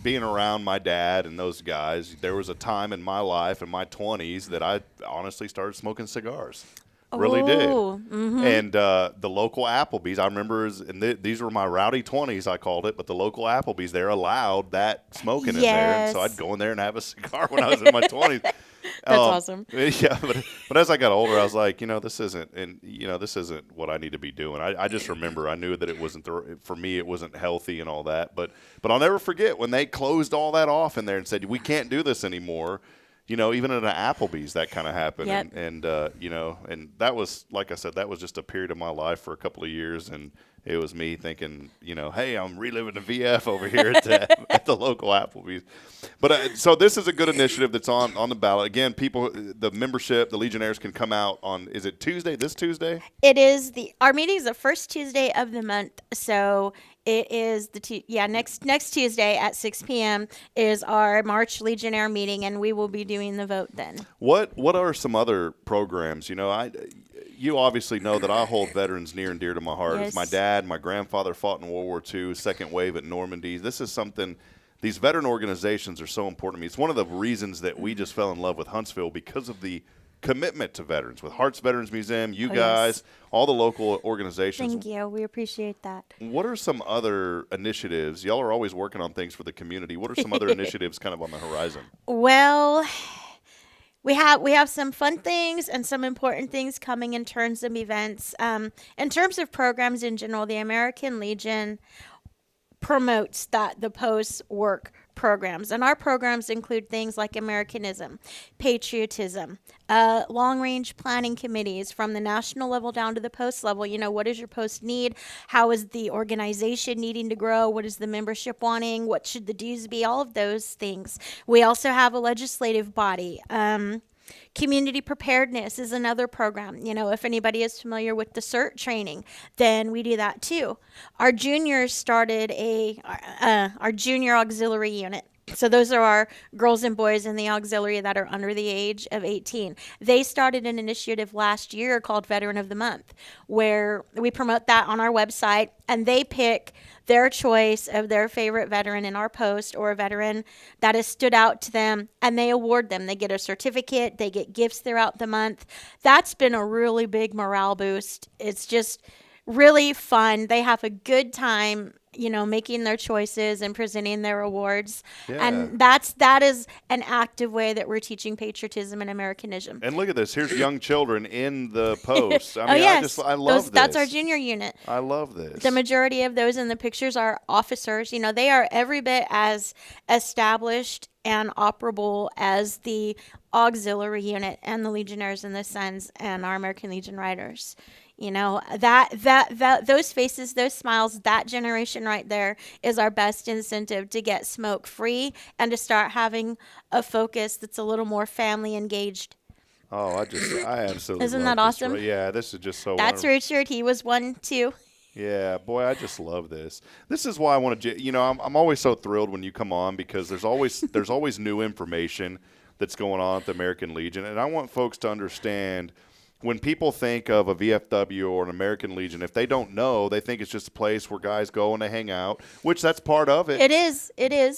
being around my dad and those guys, there was a time in my life in my 20s that I honestly started smoking cigars. Really did. Mm-hmm. And the local Applebee's, I remember, and these were my rowdy 20s, I called it, but the local Applebee's, they're allowed that smoking in there. And so I'd go in there and have a cigar when I was in my 20s. That's awesome. Yeah, but as I got older, I was like, this isn't what I need to be doing. I just remember I knew that it wasn't for me. It wasn't healthy and all that. But I'll never forget when they closed all that off in there and said we can't do this anymore. Even at an Applebee's, that kind of happened. Yep. And and that was, like I said, that was just a period of my life for a couple of years. And it was me thinking, hey, I'm reliving the VF over here at the local Applebee's. But so this is a good initiative that's on the ballot. Again, people, the membership, the Legionnaires can come out on, is it Tuesday, this Tuesday? It is our meeting is the first Tuesday of the month. So it is next Tuesday at 6 p.m. is our March Legionnaire meeting, and we will be doing the vote then. What are some other programs? You obviously know that I hold veterans near and dear to my heart. Yes. My dad, my grandfather fought in World War II, second wave at Normandy. This is something, these veteran organizations are so important to me. It's one of the reasons that we just fell in love with Huntsville, because of the commitment to veterans with Hearts Veterans Museum, you guys, all the local organizations. Thank you. We appreciate that. What are some other initiatives? Y'all are always working on things for the community. What are some other initiatives kind of on the horizon? Well, we have some fun things and some important things coming in terms of events. In terms of programs in general, the American Legion promotes the post-work programs. And our programs include things like Americanism, patriotism, long-range planning committees from the national level down to the post level. What does your post need? How is the organization needing to grow? What is the membership wanting? What should the dues be? All of those things. We also have a legislative body. Community preparedness is another program. If anybody is familiar with the CERT training, then we do that too. Our juniors started our junior auxiliary unit. So those are our girls and boys in the auxiliary that are under the age of 18. They started an initiative last year called Veteran of the Month, where we promote that on our website, and they pick their choice of their favorite veteran in our post, or a veteran that has stood out to them, and they award them. They get a certificate, they get gifts throughout the month. That's been a really big morale boost. It's just really fun. They have a good time, making their choices and presenting their awards. Yeah. And that is an active way that we're teaching patriotism and Americanism. And look at this. Here's young children in the post. Yes. I love this. That's our junior unit. I love this. The majority of those in the pictures are officers. They are every bit as established and operable as the auxiliary unit and the Legionnaires and the Sons and our American Legion Riders. That those faces, those smiles, that generation right there is our best incentive to get smoke free and to start having a focus that's a little more family engaged. Oh, I absolutely Isn't love that awesome? This. Yeah, this is just so That's wonderful. Richard. He was one too. Yeah, boy, I just love this. This is why I want to, I'm always so thrilled when you come on, because there's always new information that's going on at the American Legion, and I want folks to understand when people think of a VFW or an American Legion, if they don't know, they think it's just a place where guys go and they hang out, which that's part of it. It is.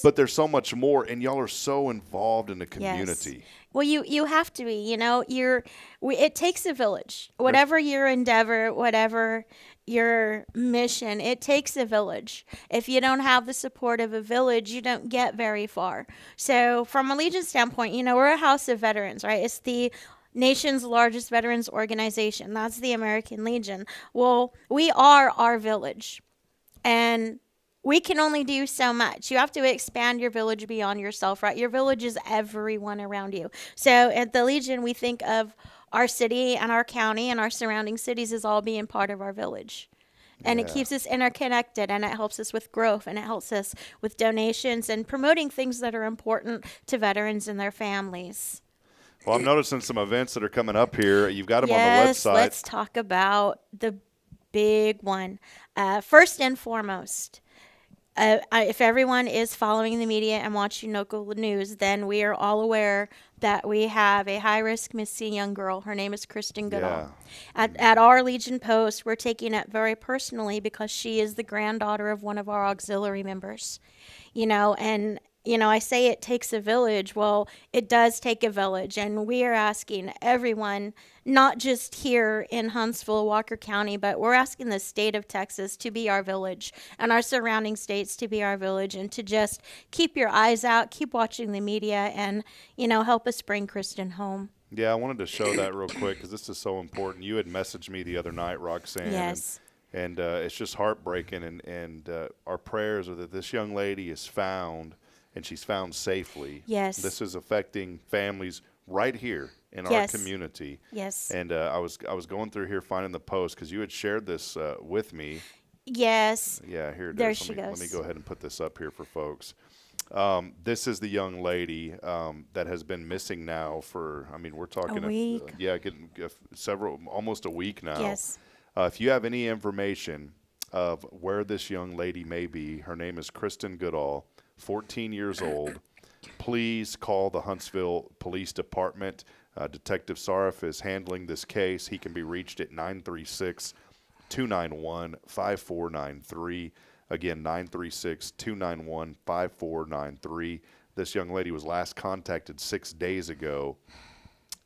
But there's so much more, and y'all are so involved in the community. Yes. Well, you have to be. You know, it takes a village. Whatever your endeavor, whatever your mission, it takes a village. If you don't have the support of a village, you don't get very far. So from a Legion standpoint, you know, we're a house of veterans, right? It's the nation's largest veterans organization. That's the American Legion. Well, we are our village. And we can only do so much. You have to expand your village beyond yourself, right? Your village is everyone around you. So at the Legion, we think of our city and our county and our surrounding cities as all being part of our village. And it keeps us interconnected, and it helps us with growth, and it helps us with donations and promoting things that are important to veterans and their families. Well, I'm noticing some events that are coming up here. You've got them on the Yes, website. let's talk about the big one. First and foremost, if everyone is following the media and watching local news, then we are all aware that we have a high-risk missing young girl. Her name is Kristen Goodall. Yeah. At our Legion post, we're taking it very personally because she is the granddaughter of one of our auxiliary members. You know, and I say it takes a village. Well, it does take a village, and we are asking everyone, not just here in Huntsville, Walker County, but we're asking the state of Texas to be our village and our surrounding states to be our village, and to just keep your eyes out, keep watching the media, and, help us bring Kristen home. Yeah, I wanted to show that real quick because this is so important. You had messaged me the other night, Roxanne. Yes. And it's just heartbreaking, and our prayers are that this young lady is found, and she's found safely. Yes. This is affecting families right here in our community. Yes. And I was going through here finding the post because you had shared this with me. Yes. Yeah, here it there is. She let goes. me go ahead and put this up here for folks. This is the young lady that has been missing now for, we're talking a week. Getting almost a week now. Yes. If you have any information of where this young lady may be, her name is Kristen Goodall, 14 years old. Please call the Huntsville Police Department. Detective Sarif is handling this case. He can be reached at 936-291-5493. Again, 936-291-5493. This young lady was last contacted 6 days ago,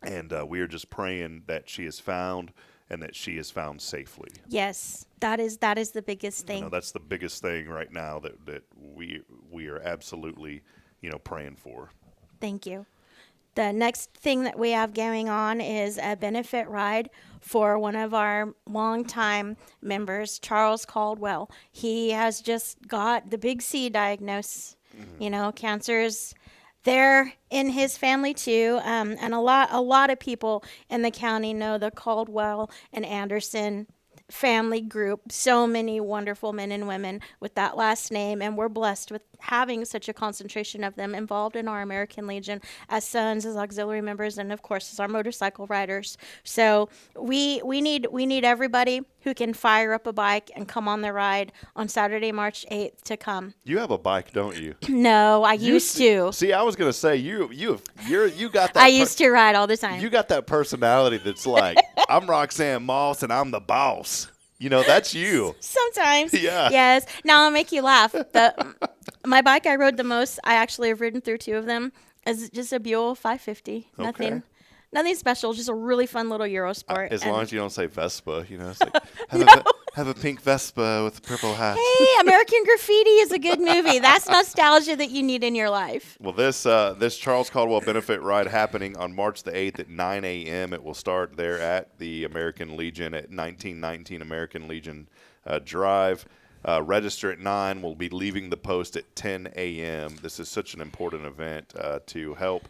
and we are just praying that she is found and that she is found safely. Yes, that is the biggest thing. That's the biggest thing right now that we are absolutely, praying for. Thank you. The next thing that we have going on is a benefit ride for one of our longtime members, Charles Caldwell. He has just got the big C diagnosis. Cancer's there in his family too, and a lot of people in the county know the Caldwell and Anderson family group. So many wonderful men and women with that last name, and we're blessed with having such a concentration of them involved in our American Legion as sons, as auxiliary members, and of course as our motorcycle riders. So we need everybody who can fire up a bike and come on the ride on Saturday, March 8th to come. You have a bike, don't you? No, I used to. See, I was gonna say you got that. I used to ride all the time. You got that personality that's like, I'm Roxanne Moss and I'm the boss. That's you. Sometimes. Yeah. Yes. Now I'll make you laugh. My bike I rode the most, I actually have ridden through 2 of them, is just a Buell 550. Okay. Nothing special, just a really fun little Eurosport. As long as you don't say Vespa, it's like have a pink Vespa with a purple hat. Hey, American Graffiti is a good movie. That's nostalgia that you need in your life. Well, this Charles Caldwell benefit ride happening on March the 8th at 9 a.m. It will start there at the American Legion at 1919 American Legion Drive. Register at 9. We'll be leaving the post at 10 a.m. This is such an important event to help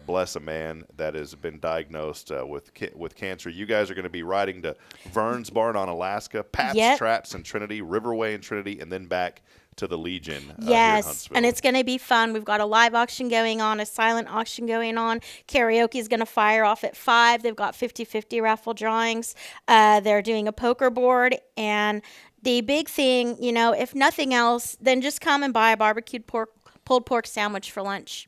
bless a man that has been diagnosed with cancer. You guys are going to be riding to Vern's Barn on Alaska, Pat's Traps in Trinity, Riverway in Trinity, and then back to the Legion here in Huntsville. And it's going to be fun. We've got a live auction going on, a silent auction going on. Karaoke is going to fire off at 5. They've got 50-50 raffle drawings. They're doing a poker board, and the big thing, if nothing else, then just come and buy a barbecued pulled pork sandwich for lunch.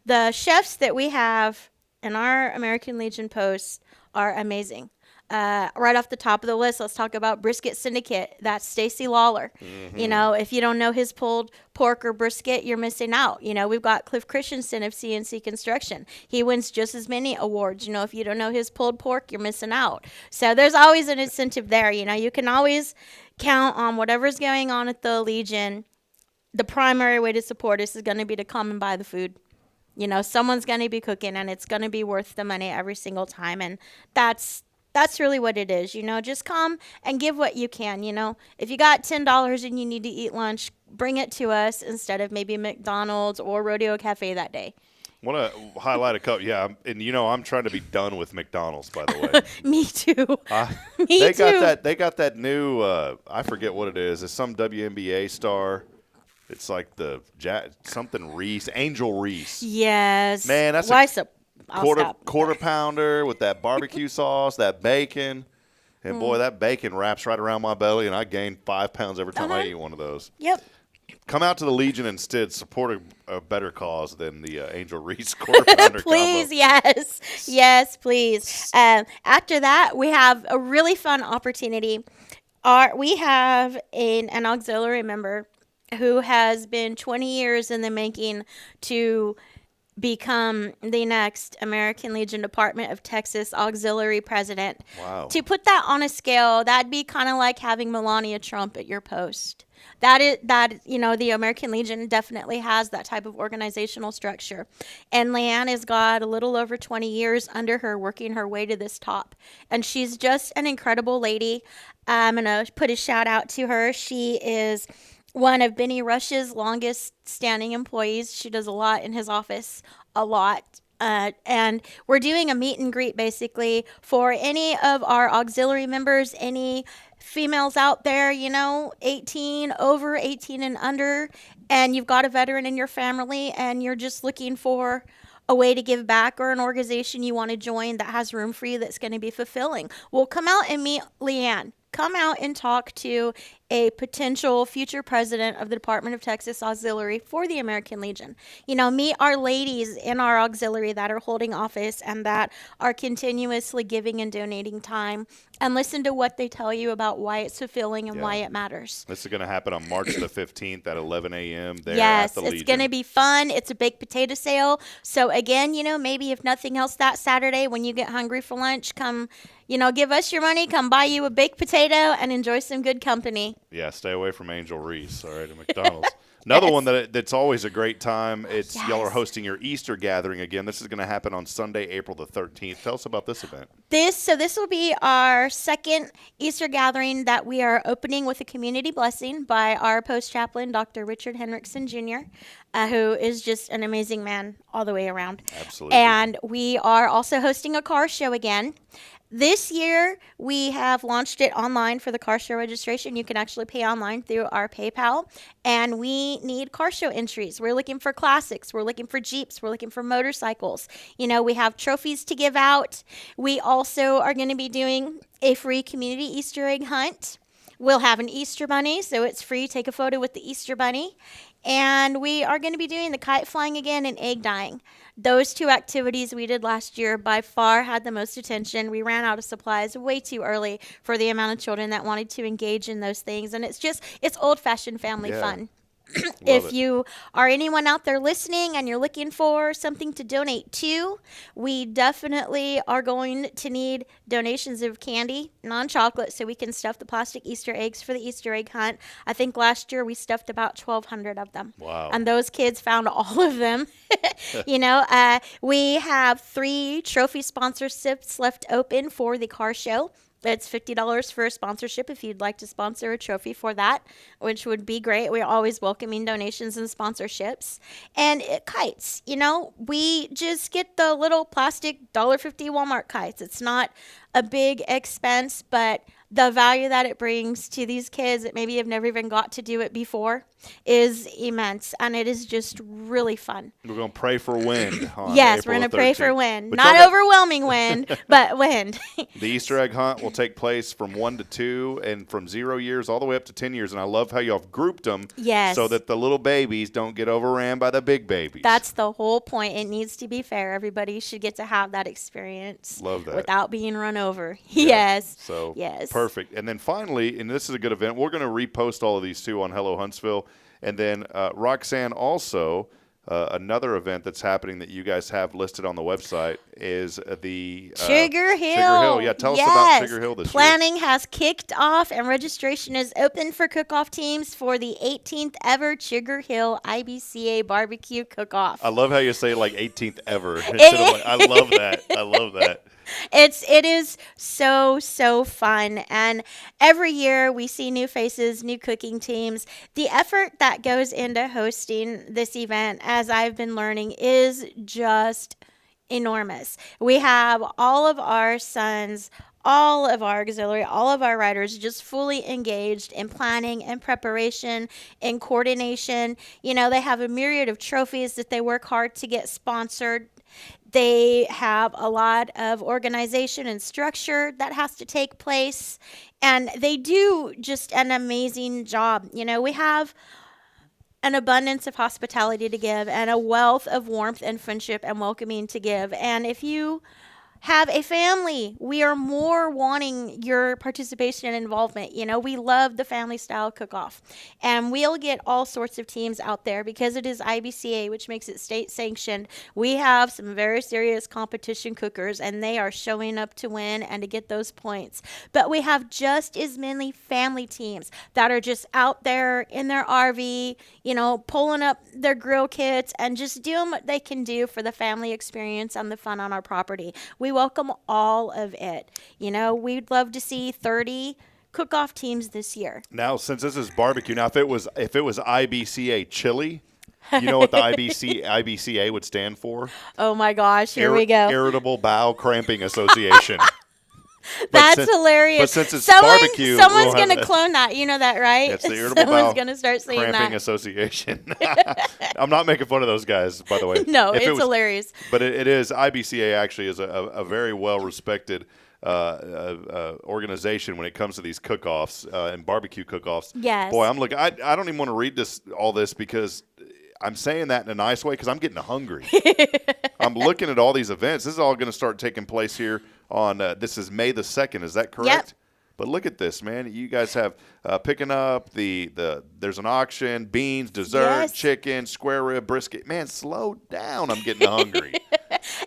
The chefs that we have and our American Legion posts are amazing. Right off the top of the list, let's talk about Brisket Syndicate. That's Stacy Lawler. You know, if you don't know his pulled pork or brisket, you're missing out. You know, we've got Cliff Christensen of CNC Construction. He wins just as many awards. You know, if you don't know his pulled pork, you're missing out. So there's always an incentive there. You know, you can always count on whatever's going on at the Legion. The primary way to support us is going to be to come and buy the food. You know, someone's going to be cooking, and it's going to be worth the money every single time. And that's really what it is. You know, just come and give what you can. You know, if you got $10 and you need to eat lunch, bring it to us instead of maybe McDonald's or Rodeo Cafe that day. Want to highlight a couple? Yeah, and you know I'm trying to be done with McDonald's. By the way, Me too. they got that new. I forget what it is. It's some WNBA star. It's like the something Reese, Angel Reese. Yes. Man, that's quarter pounder with that barbecue sauce, that bacon. And boy, that bacon wraps right around my belly, and I gain 5 pounds every time I eat one of those. Yep. Come out to the Legion instead. Support a better cause than the Angel Reese quarter pounder Please, combo. yes. Yes, please. After that, we have a really fun opportunity. We have an auxiliary member who has been 20 years in the making to become the next American Legion Department of Texas Auxiliary President. Wow. To put that on a scale, that'd be kind of like having Melania Trump at your post. The American Legion definitely has that type of organizational structure. And Leanne has got a little over 20 years under her working her way to this top. And she's just an incredible lady. I'm going to put a shout out to her. She is one of Benny Rush's longest standing employees. She does a lot in his office, a lot. And we're doing a meet and greet basically for any of our auxiliary members, any females out there, you know, over 18 and under, and you've got a veteran in your family and you're just looking for a way to give back or an organization you want to join that has room for you that's going to be fulfilling. Well, come out and meet Leanne. Come out and talk to a potential future president of the Department of Texas Auxiliary for the American Legion. You know, meet our ladies in our auxiliary that are holding office and that are continuously giving and donating time, and listen to what they tell you about why it's fulfilling and why it matters. This is going to happen on March the 15th at 11 a.m. there yes, at the Legion. It's going to be fun. It's a baked potato sale. So again, you know, maybe if nothing else that Saturday when you get hungry for lunch, come, you know, give us your money, come buy you a baked potato and enjoy some good company. Yeah, stay away from Angel Reese, all right, at McDonald's. Another one that's always a great time. Y'all are hosting your Easter gathering again. This is going to happen on Sunday, April the 13th. Tell us about this event. This will be our second Easter gathering that we are opening with a community blessing by our post chaplain, Dr. Richard Henriksen Jr., who is just an amazing man all the way around. Absolutely. And we are also hosting a car show again. This year, we have launched it online for the car show registration. You can actually pay online through our PayPal. And we need car show entries. We're looking for classics. We're looking for Jeeps. We're looking for motorcycles. You know, we have trophies to give out. We also are going to be doing a free community Easter egg hunt. We'll have an Easter bunny, so it's free. Take a photo with the Easter bunny. And we are going to be doing the kite flying again and egg dyeing. Those two activities we did last year by far had the most attention. We ran out of supplies way too early for the amount of children that wanted to engage in those things. And it's old-fashioned family fun. If you are anyone out there listening and you're looking for something to donate to, we definitely are going to need donations of candy, non-chocolate, so we can stuff the plastic Easter eggs for the Easter egg hunt. I think last year we stuffed about 1,200 of them. Wow. And those kids found all of them. You know, we have 3 trophy sponsorships left open for the car show. It's $50 for a sponsorship if you'd like to sponsor a trophy for that, which would be great. We're always welcoming donations and sponsorships. And kites, you know, we just get the little plastic $1.50 Walmart kites. It's not a big expense, but the value that it brings to these kids that maybe have never even got to do it before is immense, and it is just really fun. We're going to pray for wind. Yes, we're going to pray for wind. Not overwhelming wind, but wind. The Easter egg hunt will take place from 1 to 2 and from 0 years all the way up to 10 years. And I love how y'all have grouped them so that the little babies don't get overran by the big babies. That's the whole point. It needs to be fair. Everybody should get to have that experience. Love that. Without being run over. Yeah. Yes. So, yes. Perfect. And then finally, and this is a good event, we're going to repost all of these too on Hello Huntsville. And then Roxanne also, another event that's happening that you guys have listed on the website is the Sugar Hill. Sugar Hill. Yeah, tell us about Sugar Hill this year. Planning has kicked off and registration is open for cook-off teams for the 18th ever Sugar Hill IBCA barbecue cook-off. I love how you say like 18th ever. I love that. I love that. It is so fun, and every year we see new faces, new cooking teams. The effort that goes into hosting this event, as I've been learning, is just enormous. We have all of our sons, all of our auxiliary, all of our riders just fully engaged in planning and preparation and coordination. You know, they have a myriad of trophies that they work hard to get sponsored. They have a lot of organization and structure that has to take place, and they do just an amazing job. You know, we have an abundance of hospitality to give and a wealth of warmth and friendship and welcoming to give. And if you have a family, we are more wanting your participation and involvement. You know, we love the family style cook-off, and we'll get all sorts of teams out there because it is IBCA, which makes it state sanctioned. We have some very serious competition cookers, and they are showing up to win and to get those points. But we have just as many family teams that are just out there in their RV, you know, pulling up their grill kits and just doing what they can do for the family experience and the fun on our property. We welcome all of it. You know, we'd love to see 30 cook-off teams this year. Now, since this is barbecue, now if it was IBCA chili, you know what the IBCA would stand for? Oh my gosh, here we go. Irritable Bowel Cramping Association. That's hilarious. But since it's barbecue, someone's going to clone that. You know that, right? It's the Irritable Someone's going to start saying Cramping that. Association. I'm not making fun of those guys, by the way. No, it's hilarious. But it is. IBCA actually is a very well-respected organization when it comes to these cook-offs and barbecue cook-offs. Yes. Boy, I'm looking. I don't even want to read all this because I'm saying that in a nice way because I'm getting hungry. I'm looking at all these events. This is all going to start taking place here on this is May the 2nd. Is that correct? Yep. But look at this, man. You guys have picking up there's an auction, beans, dessert, chicken, square rib, brisket. Man, slow down. I'm getting hungry.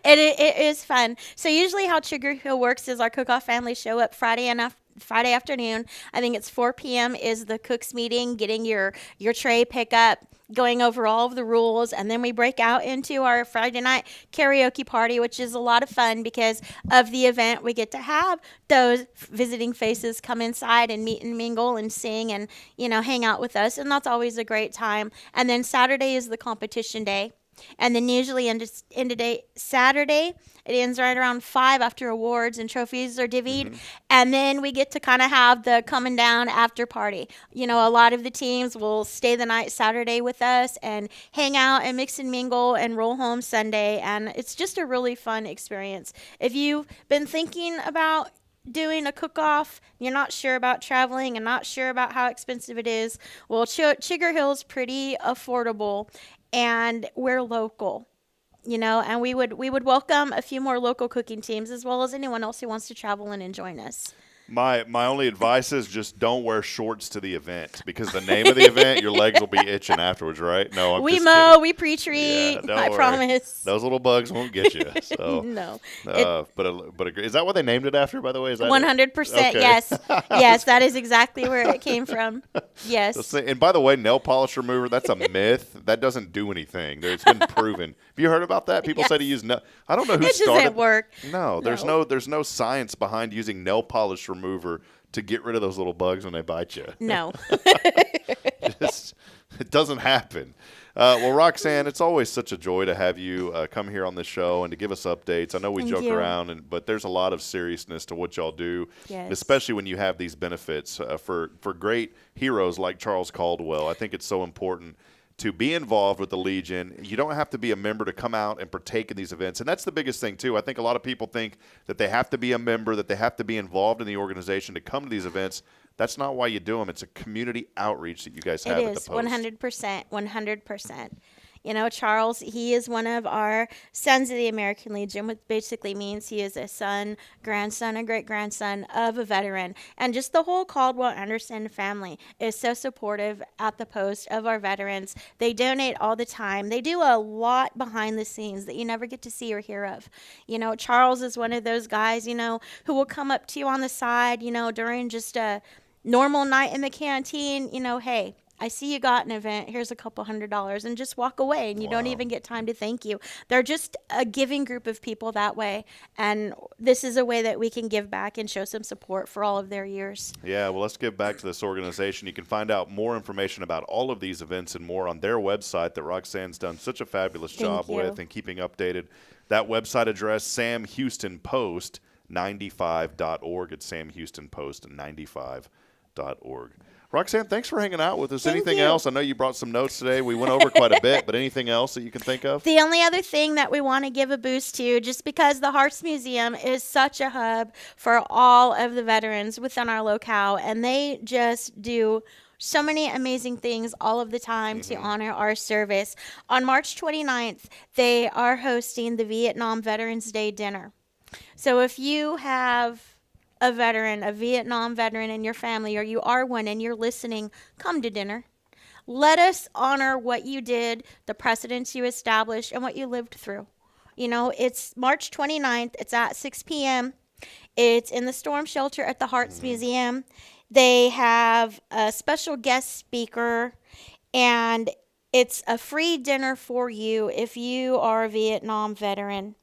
It is fun. So usually how Sugar Hill works is our cook-off families show up Friday afternoon. I think it's 4 p.m. is the cooks meeting, getting your tray pickup, going over all of the rules, and then we break out into our Friday night karaoke party, which is a lot of fun because of the event. We get to have those visiting faces come inside and meet and mingle and sing and, you know, hang out with us, and that's always a great time. And then Saturday is the competition day. And then usually Saturday, it ends right around 5 after awards and trophies are divvied. Mm-hmm. And then we get to kind of have the coming down after party. You know, a lot of the teams will stay the night Saturday with us and hang out and mix and mingle and roll home Sunday. And it's just a really fun experience. If you've been thinking about doing a cook-off, you're not sure about traveling and not sure about how expensive it is, well, Sugar Hill's pretty affordable. And we're local, you know, and we would welcome a few more local cooking teams as well as anyone else who wants to travel and join us. My only advice is just don't wear shorts to the event because the name of the event, your legs will be itching afterwards, right? No, we mow, we pre-treat. Yeah, I promise. Those little bugs won't get you. So no. But is that what they named it after? By the way, is that 100%? Okay. Yes, yes, that is exactly where it came from. Yes. And by the way, nail polish remover, that's a myth. That doesn't do anything. It's been proven. Have you heard about that? People say to use I don't know who started. It doesn't work. No, there's no science behind using nail polish remover to get rid of those little bugs when they bite you. No. It doesn't happen. Well, Roxanne, it's always such a joy to have you come here on this show and to give us updates. I know we Thank joke you. around, but there's a lot of seriousness to what y'all do, Yes. especially when you have these benefits for great heroes like Charles Caldwell. I think it's so important to be involved with the Legion. You don't have to be a member to come out and partake in these events. And that's the biggest thing, too. I think a lot of people think that they have to be a member, that they have to be involved in the organization to come to these events. That's not why you do them. It's a community outreach that you guys have at the Post. 100%, 100%. You know, Charles, he is one of our sons of the American Legion, which basically means he is a son, grandson, and great-grandson of a veteran. And just the whole Caldwell-Anderson family is so supportive at the Post of our veterans. They donate all the time. They do a lot behind the scenes that you never get to see or hear of. You know, Charles is one of those guys, you know, who will come up to you on the side, you know, during just a normal night in the canteen, you know, hey, I see you got an event. Here's a couple $100 and just walk away. And you don't even get time to thank you. They're just a giving group of people that way. And this is a way that we can give back and show some support for all of their years. Yeah, well, let's give back to this organization. You can find out more information about all of these events and more on their website that Roxanne's done such a fabulous job with and keeping updated. That website address, samhoustonpost95.org. It's samhoustonpost95.org. Roxanne, thanks for hanging out with us. Anything else? I know you brought some notes today. We went over quite a bit, but anything else that you can think of? The only other thing that we want to give a boost to, just because the Hearts Museum is such a hub for all of the veterans within our locale, and they just do so many amazing things all of the time to honor our service. On March 29th, they are hosting the Vietnam Veterans Day Dinner. So if you have a veteran, a Vietnam veteran in your family, or you are one and you're listening, come to dinner. Let us honor what you did, the precedents you established, and what you lived through. You know, it's March 29th. It's at 6 p.m. It's in the storm shelter at the Hearts Museum. They have a special guest speaker, and it's a free dinner for you if you are a Vietnam veteran.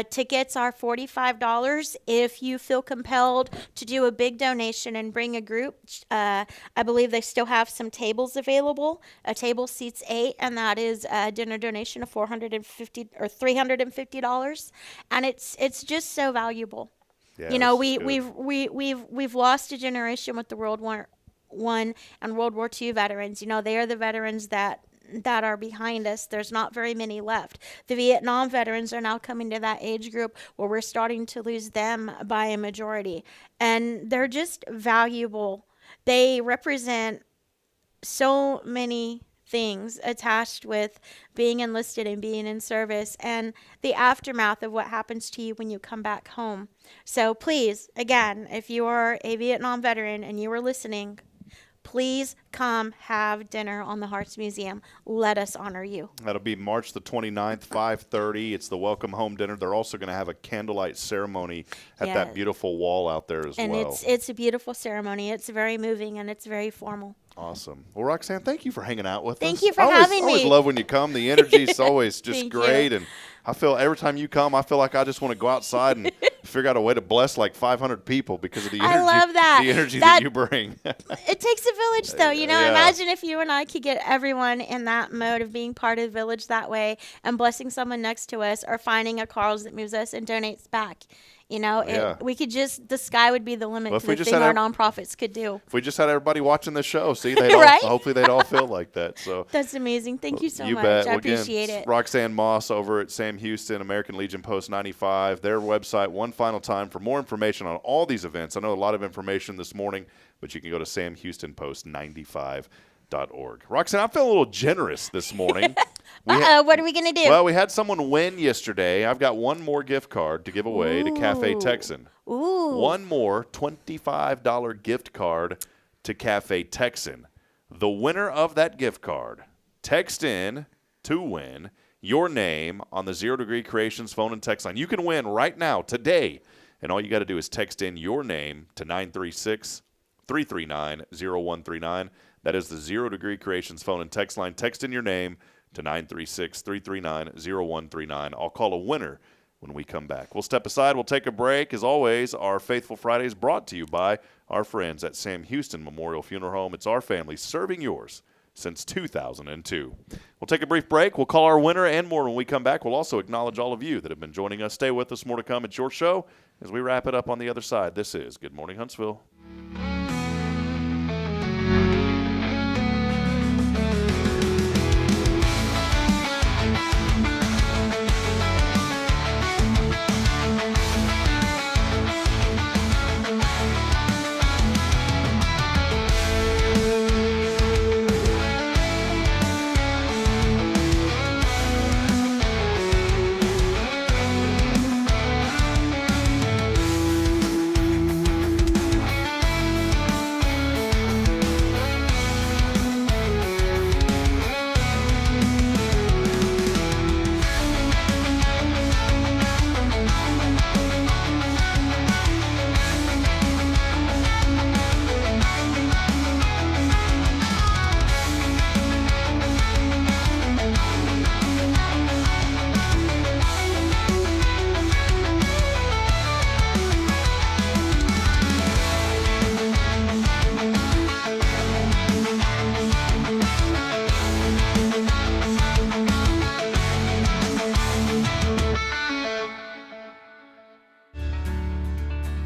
Tickets are $45 if you feel compelled to do a big donation and bring a group. I believe they still have some tables available. A table seats 8, and that is a dinner donation of $450 or $350, and it's just so valuable. Yeah, you know, we've lost a generation with the World War I and World War II veterans. You know, they are the veterans that are behind us. There's not very many left. The Vietnam veterans are now coming to that age group where we're starting to lose them by a majority. And they're just valuable. They represent so many things attached with being enlisted and being in service and the aftermath of what happens to you when you come back home. So please, again, if you are a Vietnam veteran and you are listening, please come have dinner on the Hearts Museum. Let us honor you. That'll be March the 29th, 5:30. It's the welcome home dinner. They're also going to have a candlelight ceremony at that beautiful wall out there as well. And it's a beautiful ceremony. It's very moving, and it's very formal. Awesome. Well, Roxanne, thank you for hanging out with us. Thank you for having me. I always love when you come. The energy is always just Thank great. you. And I feel every time you come, I feel like I just want to go outside and figure out a way to bless like 500 people because of the energy, I love that. The energy that you bring. It takes a village, though. You know, imagine if you and I could get everyone in that mode of being part of the village that way and blessing someone next to us or finding a cause that moves us and donates back. You know, we could just, the sky would be the limit to the thing our nonprofits could do. If we just had everybody watching the show, see, hopefully they'd all feel like that. So that's amazing. Thank you so much. Bet. I appreciate it. Roxanne Moss over at Sam Houston, American Legion Post 95. Their website, one final time, for more information on all these events. I know a lot of information this morning, but you can go to samhoustonpost95.org. Roxanne, I feel a little generous this morning. What are we going to do? Well, we had someone win yesterday. I've got one more gift card to give away to Cafe Texan. One more $25 gift card to Cafe Texan. The winner of that gift card, text in to win your name on the Zero Degree Creations phone and text line. You can win right now, today, and all you got to do is text in your name to 936-339-0139. That is the Zero Degree Creations phone and text line. Text in your name to 936-339-0139. I'll call a winner when we come back. We'll step aside. We'll take a break. As always, our Faithful Friday is brought to you by our friends at Sam Houston Memorial Funeral Home. It's our family serving yours since 2002. We'll take a brief break. We'll call our winner and more when we come back. We'll also acknowledge all of you that have been joining us. Stay with us. More to come. It's your show as we wrap it up on the other side. This is Good Morning Huntsville.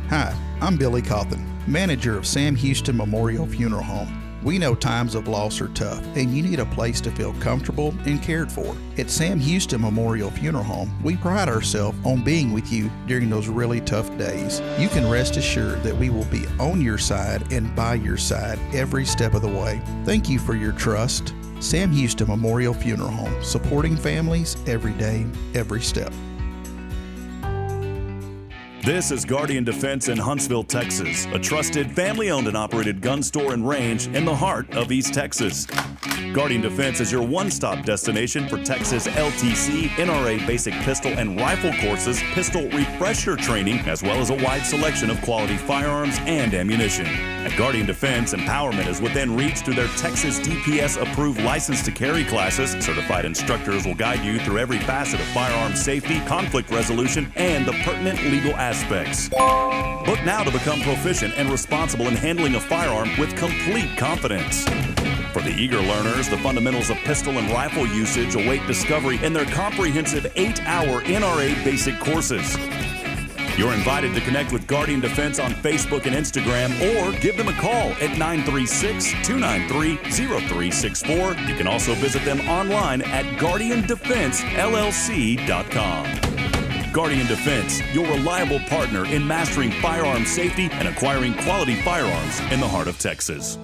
Hi, I'm Billy Cawthon, manager of Sam Houston Memorial Funeral Home. We know times of loss are tough, and you need a place to feel comfortable and cared for. At Sam Houston Memorial Funeral Home, we pride ourselves on being with you during those really tough days. You can rest assured that we will be on your side and by your side every step of the way. Thank you for your trust. Sam Houston Memorial Funeral Home, supporting families every day, every step. This is Guardian Defense in Huntsville, Texas, a trusted family-owned and operated gun store and range in the heart of East Texas. Guardian Defense is your one-stop destination for Texas LTC, NRA basic pistol and rifle courses, pistol refresher training, as well as a wide selection of quality firearms and ammunition. At Guardian Defense, empowerment is within reach through their Texas DPS-approved license to carry classes. Certified instructors will guide you through every facet of firearm safety, conflict resolution, and the pertinent legal aspects. Book now to become proficient and responsible in handling a firearm with complete confidence. For the eager learners, the fundamentals of pistol and rifle usage await discovery in their comprehensive 8-hour NRA basic courses. You're invited to connect with Guardian Defense on Facebook and Instagram, or give them a call at 936-293-0364. You can also visit them online at guardiandefensellc.com. Guardian Defense, your reliable partner in mastering firearm safety and acquiring quality firearms in the heart of Texas.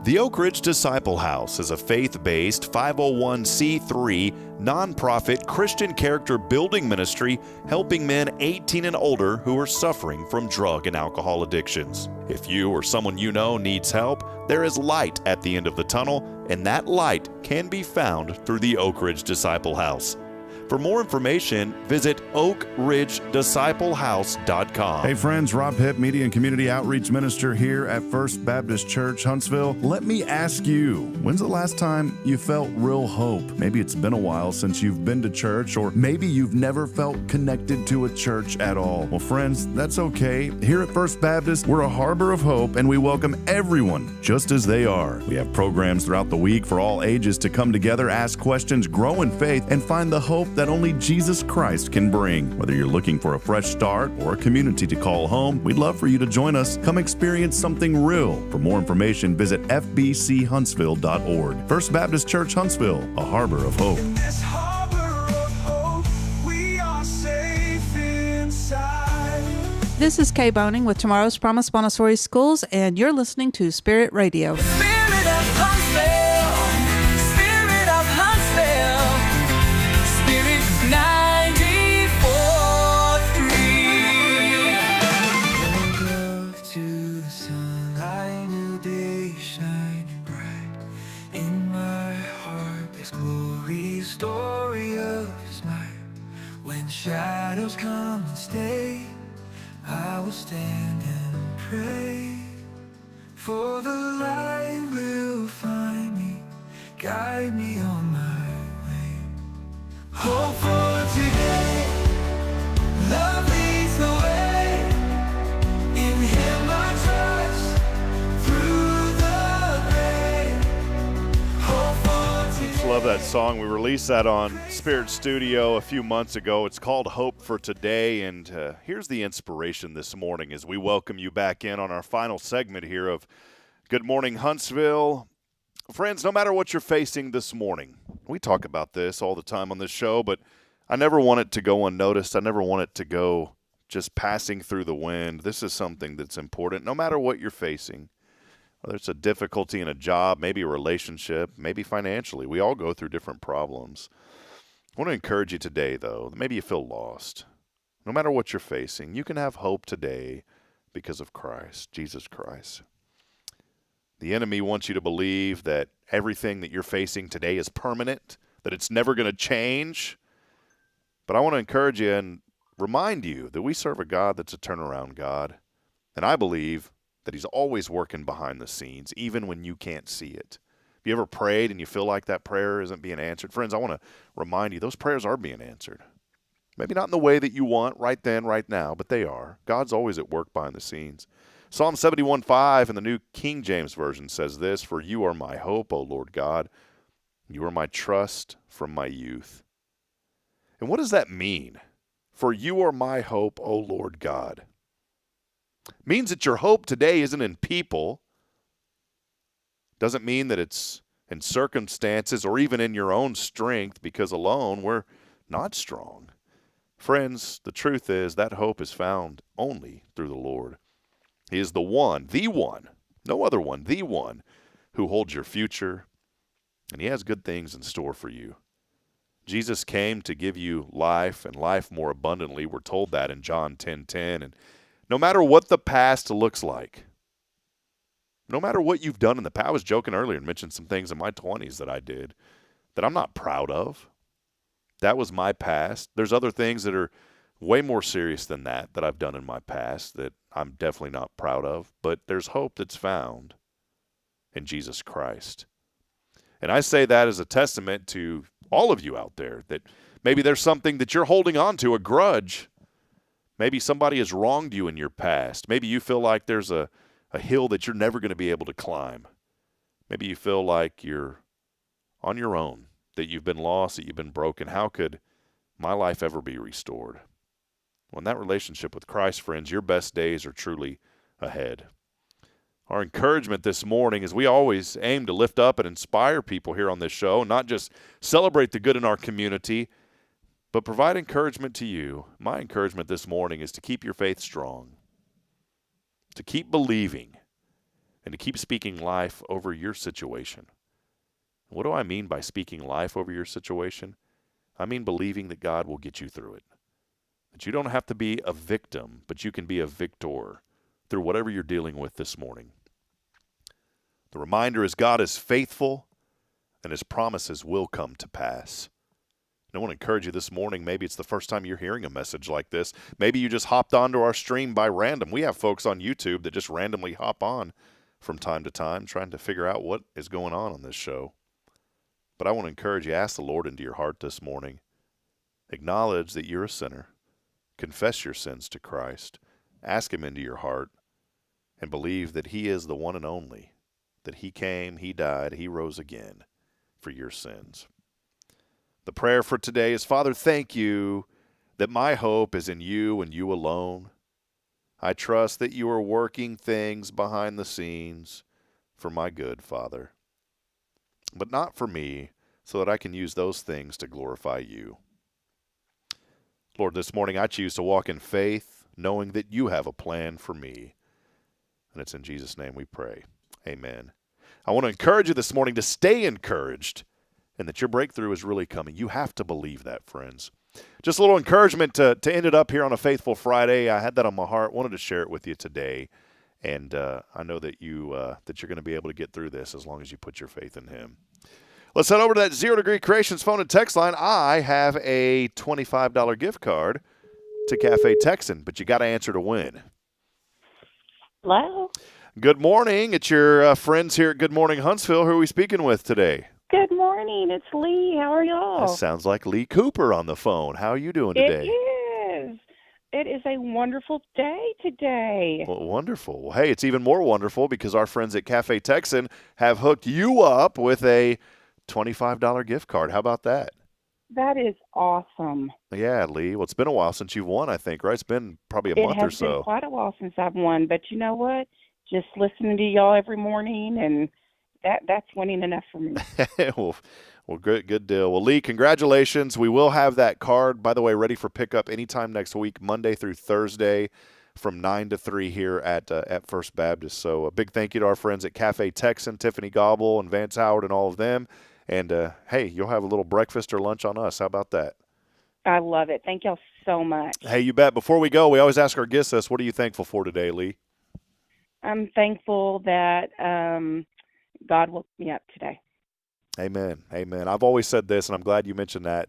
The Oak Ridge Disciple House is a faith-based 501c3 nonprofit Christian character building ministry helping men 18 and older who are suffering from drug and alcohol addictions. If you or someone you know needs help, there is light at the end of the tunnel, and that light can be found through the Oak Ridge Disciple House. For more information, visit oakridgedisciplehouse.com. Hey friends, Rob Hipp, Media and Community Outreach Minister here at First Baptist Church, Huntsville. Let me ask you, when's the last time you felt real hope? Maybe it's been a while since you've been to church, or maybe you've never felt connected to a church at all. Well, friends, that's okay. Here at First Baptist, we're a harbor of hope, and we welcome everyone just as they are. We have programs throughout the week for all ages to come together, ask questions, grow in faith, and find the hope that only Jesus Christ can bring. Whether you're looking for a fresh start or a community to call home, we'd love for you to join us. Come experience something real. For more information, visit fbchuntsville.org. First Baptist Church Huntsville, a harbor of hope. In this harbor of hope, we are safe inside. This is Kay Boning with Tomorrow's Promise Montessori Schools, and you're listening to Spirit Radio. Spirit of Huntsville, Spirit of Huntsville, Spirit 94.3. Woke up to the sunlight, new day shining bright. In my heart, there's glory, story of His might. When shadows come and stay, I will stand and pray, for the light will find me, guide me on my way. Hope for today, love leads the way, in Him I trust, through the pain. Hope that song. We released that on Spirit Studio a few months ago. It's called Hope for Today, and here's the inspiration this morning as we welcome you back in on our final segment here of Good Morning Huntsville. Friends, no matter what you're facing this morning, we talk about this all the time on this show, but I never want it to go unnoticed. I never want it to go just passing through the wind. This is something that's important no matter what you're facing. Whether it's a difficulty in a job, maybe a relationship, maybe financially. We all go through different problems. I want to encourage you today, though, that maybe you feel lost. No matter what you're facing, you can have hope today because of Christ, Jesus Christ. The enemy wants you to believe that everything that you're facing today is permanent, that it's never going to change. But I want to encourage you and remind you that we serve a God that's a turnaround God. And I believe that he's always working behind the scenes, even when you can't see it. Have you ever prayed and you feel like that prayer isn't being answered? Friends, I want to remind you, those prayers are being answered. Maybe not in the way that you want right then, right now, but they are. God's always at work behind the scenes. Psalm 71:5 in the New King James Version says this, "For you are my hope, O Lord God. You are my trust from my youth." And what does that mean? For you are my hope, O Lord God. Means that your hope today isn't in people. Doesn't mean that it's in circumstances or even in your own strength, because alone we're not strong. Friends, the truth is that hope is found only through the Lord. He is the one, no other one, the one who holds your future, and he has good things in store for you. Jesus came to give you life and life more abundantly. We're told that in John 10:10. And no matter what the past looks like, no matter what you've done in the past, I was joking earlier and mentioned some things in my 20s that I did that I'm not proud of. That was my past. There's other things that are way more serious than that I've done in my past that I'm definitely not proud of. But there's hope that's found in Jesus Christ. And I say that as a testament to all of you out there, that maybe there's something that you're holding on to, a grudge. Maybe somebody has wronged you in your past. Maybe you feel like there's a hill that you're never going to be able to climb. Maybe you feel like you're on your own, that you've been lost, that you've been broken. How could my life ever be restored? Well, in that relationship with Christ, friends, your best days are truly ahead. Our encouragement this morning is we always aim to lift up and inspire people here on this show, not just celebrate the good in our community, but provide encouragement to you. My encouragement this morning is to keep your faith strong, to keep believing, and to keep speaking life over your situation. What do I mean by speaking life over your situation? I mean believing that God will get you through it, that you don't have to be a victim, but you can be a victor through whatever you're dealing with this morning. The reminder is God is faithful, and his promises will come to pass. And I want to encourage you this morning, maybe it's the first time you're hearing a message like this. Maybe you just hopped onto our stream by random. We have folks on YouTube that just randomly hop on from time to time trying to figure out what is going on this show. But I want to encourage you, ask the Lord into your heart this morning. Acknowledge that you're a sinner. Confess your sins to Christ. Ask him into your heart and believe that he is the one and only, that he came, he died, he rose again for your sins. The prayer for today is, Father, thank you that my hope is in you and you alone. I trust that you are working things behind the scenes for my good, Father, but not for me, so that I can use those things to glorify you. Lord, this morning I choose to walk in faith, knowing that you have a plan for me. And it's in Jesus' name we pray. Amen. I want to encourage you this morning to stay encouraged and that your breakthrough is really coming. You have to believe that, friends. Just a little encouragement to end it up here on a Faithful Friday. I had that on my heart. Wanted to share it with you today. And I know that you're going to be able to get through this as long as you put your faith in him. Let's head over to that 0 Degree Creations phone and text line. I have a $25 gift card to Cafe Texan, but you got to answer to win. Hello. Good morning. It's your friends here at Good Morning Huntsville. Who are we speaking with today? Good morning. It's Lee. How are y'all? That sounds like Lee Cooper on the phone. How are you doing today? It is. It is a wonderful day today. Well, wonderful. Well, hey, it's even more wonderful because our friends at Cafe Texan have hooked you up with a $25 gift card. How about that? That is awesome. Yeah, Lee. Well, it's been a while since you've won, I think, right? It's been probably a month or It has been so. quite a while since I've won, but you know what? Just listening to y'all every morning, and that's winning enough for me. well, good deal. Well, Lee, congratulations. We will have that card, by the way, ready for pickup anytime next week, Monday through Thursday, from 9 to 3 here at First Baptist. So a big thank you to our friends at Cafe Texan, Tiffany Gobble and Vance Howard and all of them. And, hey, you'll have a little breakfast or lunch on us. How about that? I love it. Thank y'all so much. Hey, you bet. Before we go, we always ask our guests this. What are you thankful for today, Lee? I'm thankful that God woke me up today. Amen. Amen. I've always said this, and I'm glad you mentioned that,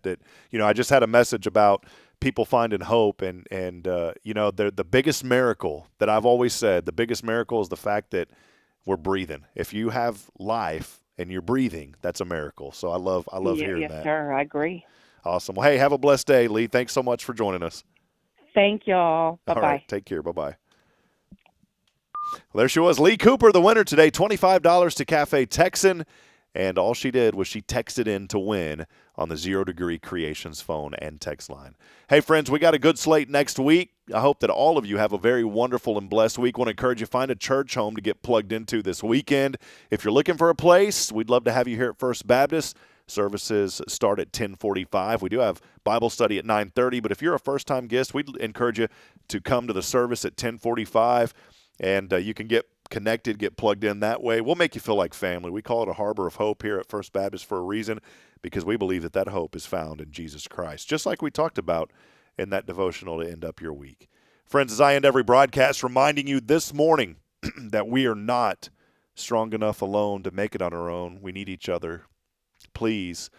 I just had a message about people finding hope. And the biggest miracle that I've always said, the biggest miracle is the fact that we're breathing. If you have life and you're breathing, that's a miracle. So I love hearing that. Yes, sir. I agree. Awesome. Well, hey, have a blessed day, Lee. Thanks so much for joining us. Thank y'all. Bye-bye. All right. Take care. Bye-bye. Well, there she was, Lee Cooper, the winner today, $25 to Cafe Texan. And all she did was she texted in to win on the 0 Degree Creations phone and text line. Hey, friends, we got a good slate next week. I hope that all of you have a very wonderful and blessed week. I want to encourage you to find a church home to get plugged into this weekend. If you're looking for a place, we'd love to have you here at First Baptist. Services start at 10:45. We do have Bible study at 9:30, but if you're a first-time guest, we'd encourage you to come to the service at 10:45, and you can get connected, get plugged in that way. We'll make you feel like family. We call it a harbor of hope here at First Baptist for a reason, because we believe that hope is found in Jesus Christ, just like we talked about in that devotional to end up your week. Friends, as I end every broadcast, reminding you this morning that we are not strong enough alone to make it on our own. We need each other. Please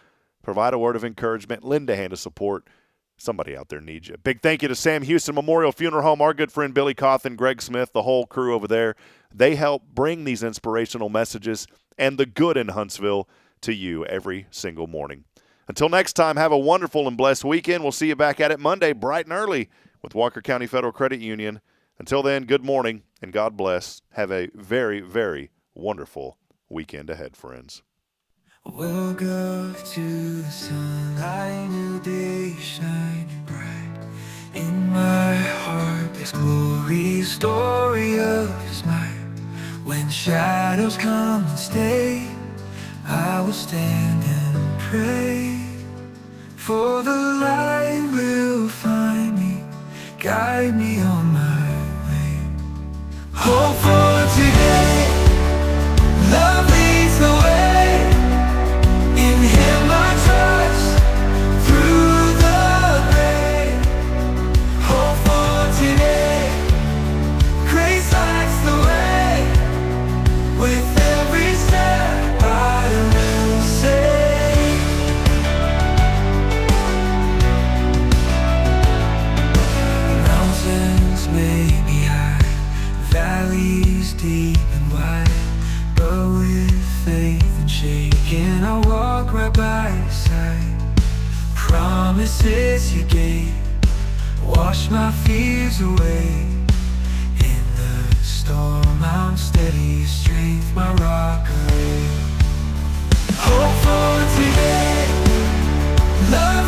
provide a word of encouragement, lend a hand of support. Somebody out there needs you. Big thank you to Sam Houston Memorial Funeral Home, our good friend Billy Cawthon, Greg Smith, the whole crew over there. They help bring these inspirational messages and the good in Huntsville to you every single morning. Until next time, have a wonderful and blessed weekend. We'll see you back at it Monday, bright and early, with Walker County Federal Credit Union. Until then, good morning and God bless. Have a very, very wonderful weekend ahead, friends. Woke up to the sunlight, new day shining bright. In my heart there's glory, story of His might. When shadows come and stay, I will stand and pray. For the light will find me, guide me on my way. Hope for today, love leads the way. In Him I trust, through the pain. Hope for today, grace lights the way. With every step I will say, mountains may be high, valleys deep and wide, but with faith shaking, I walk right by Your side. Promises You gave, wash my fears away. In the storm I'm steady, strength my rock away. Hope for today, love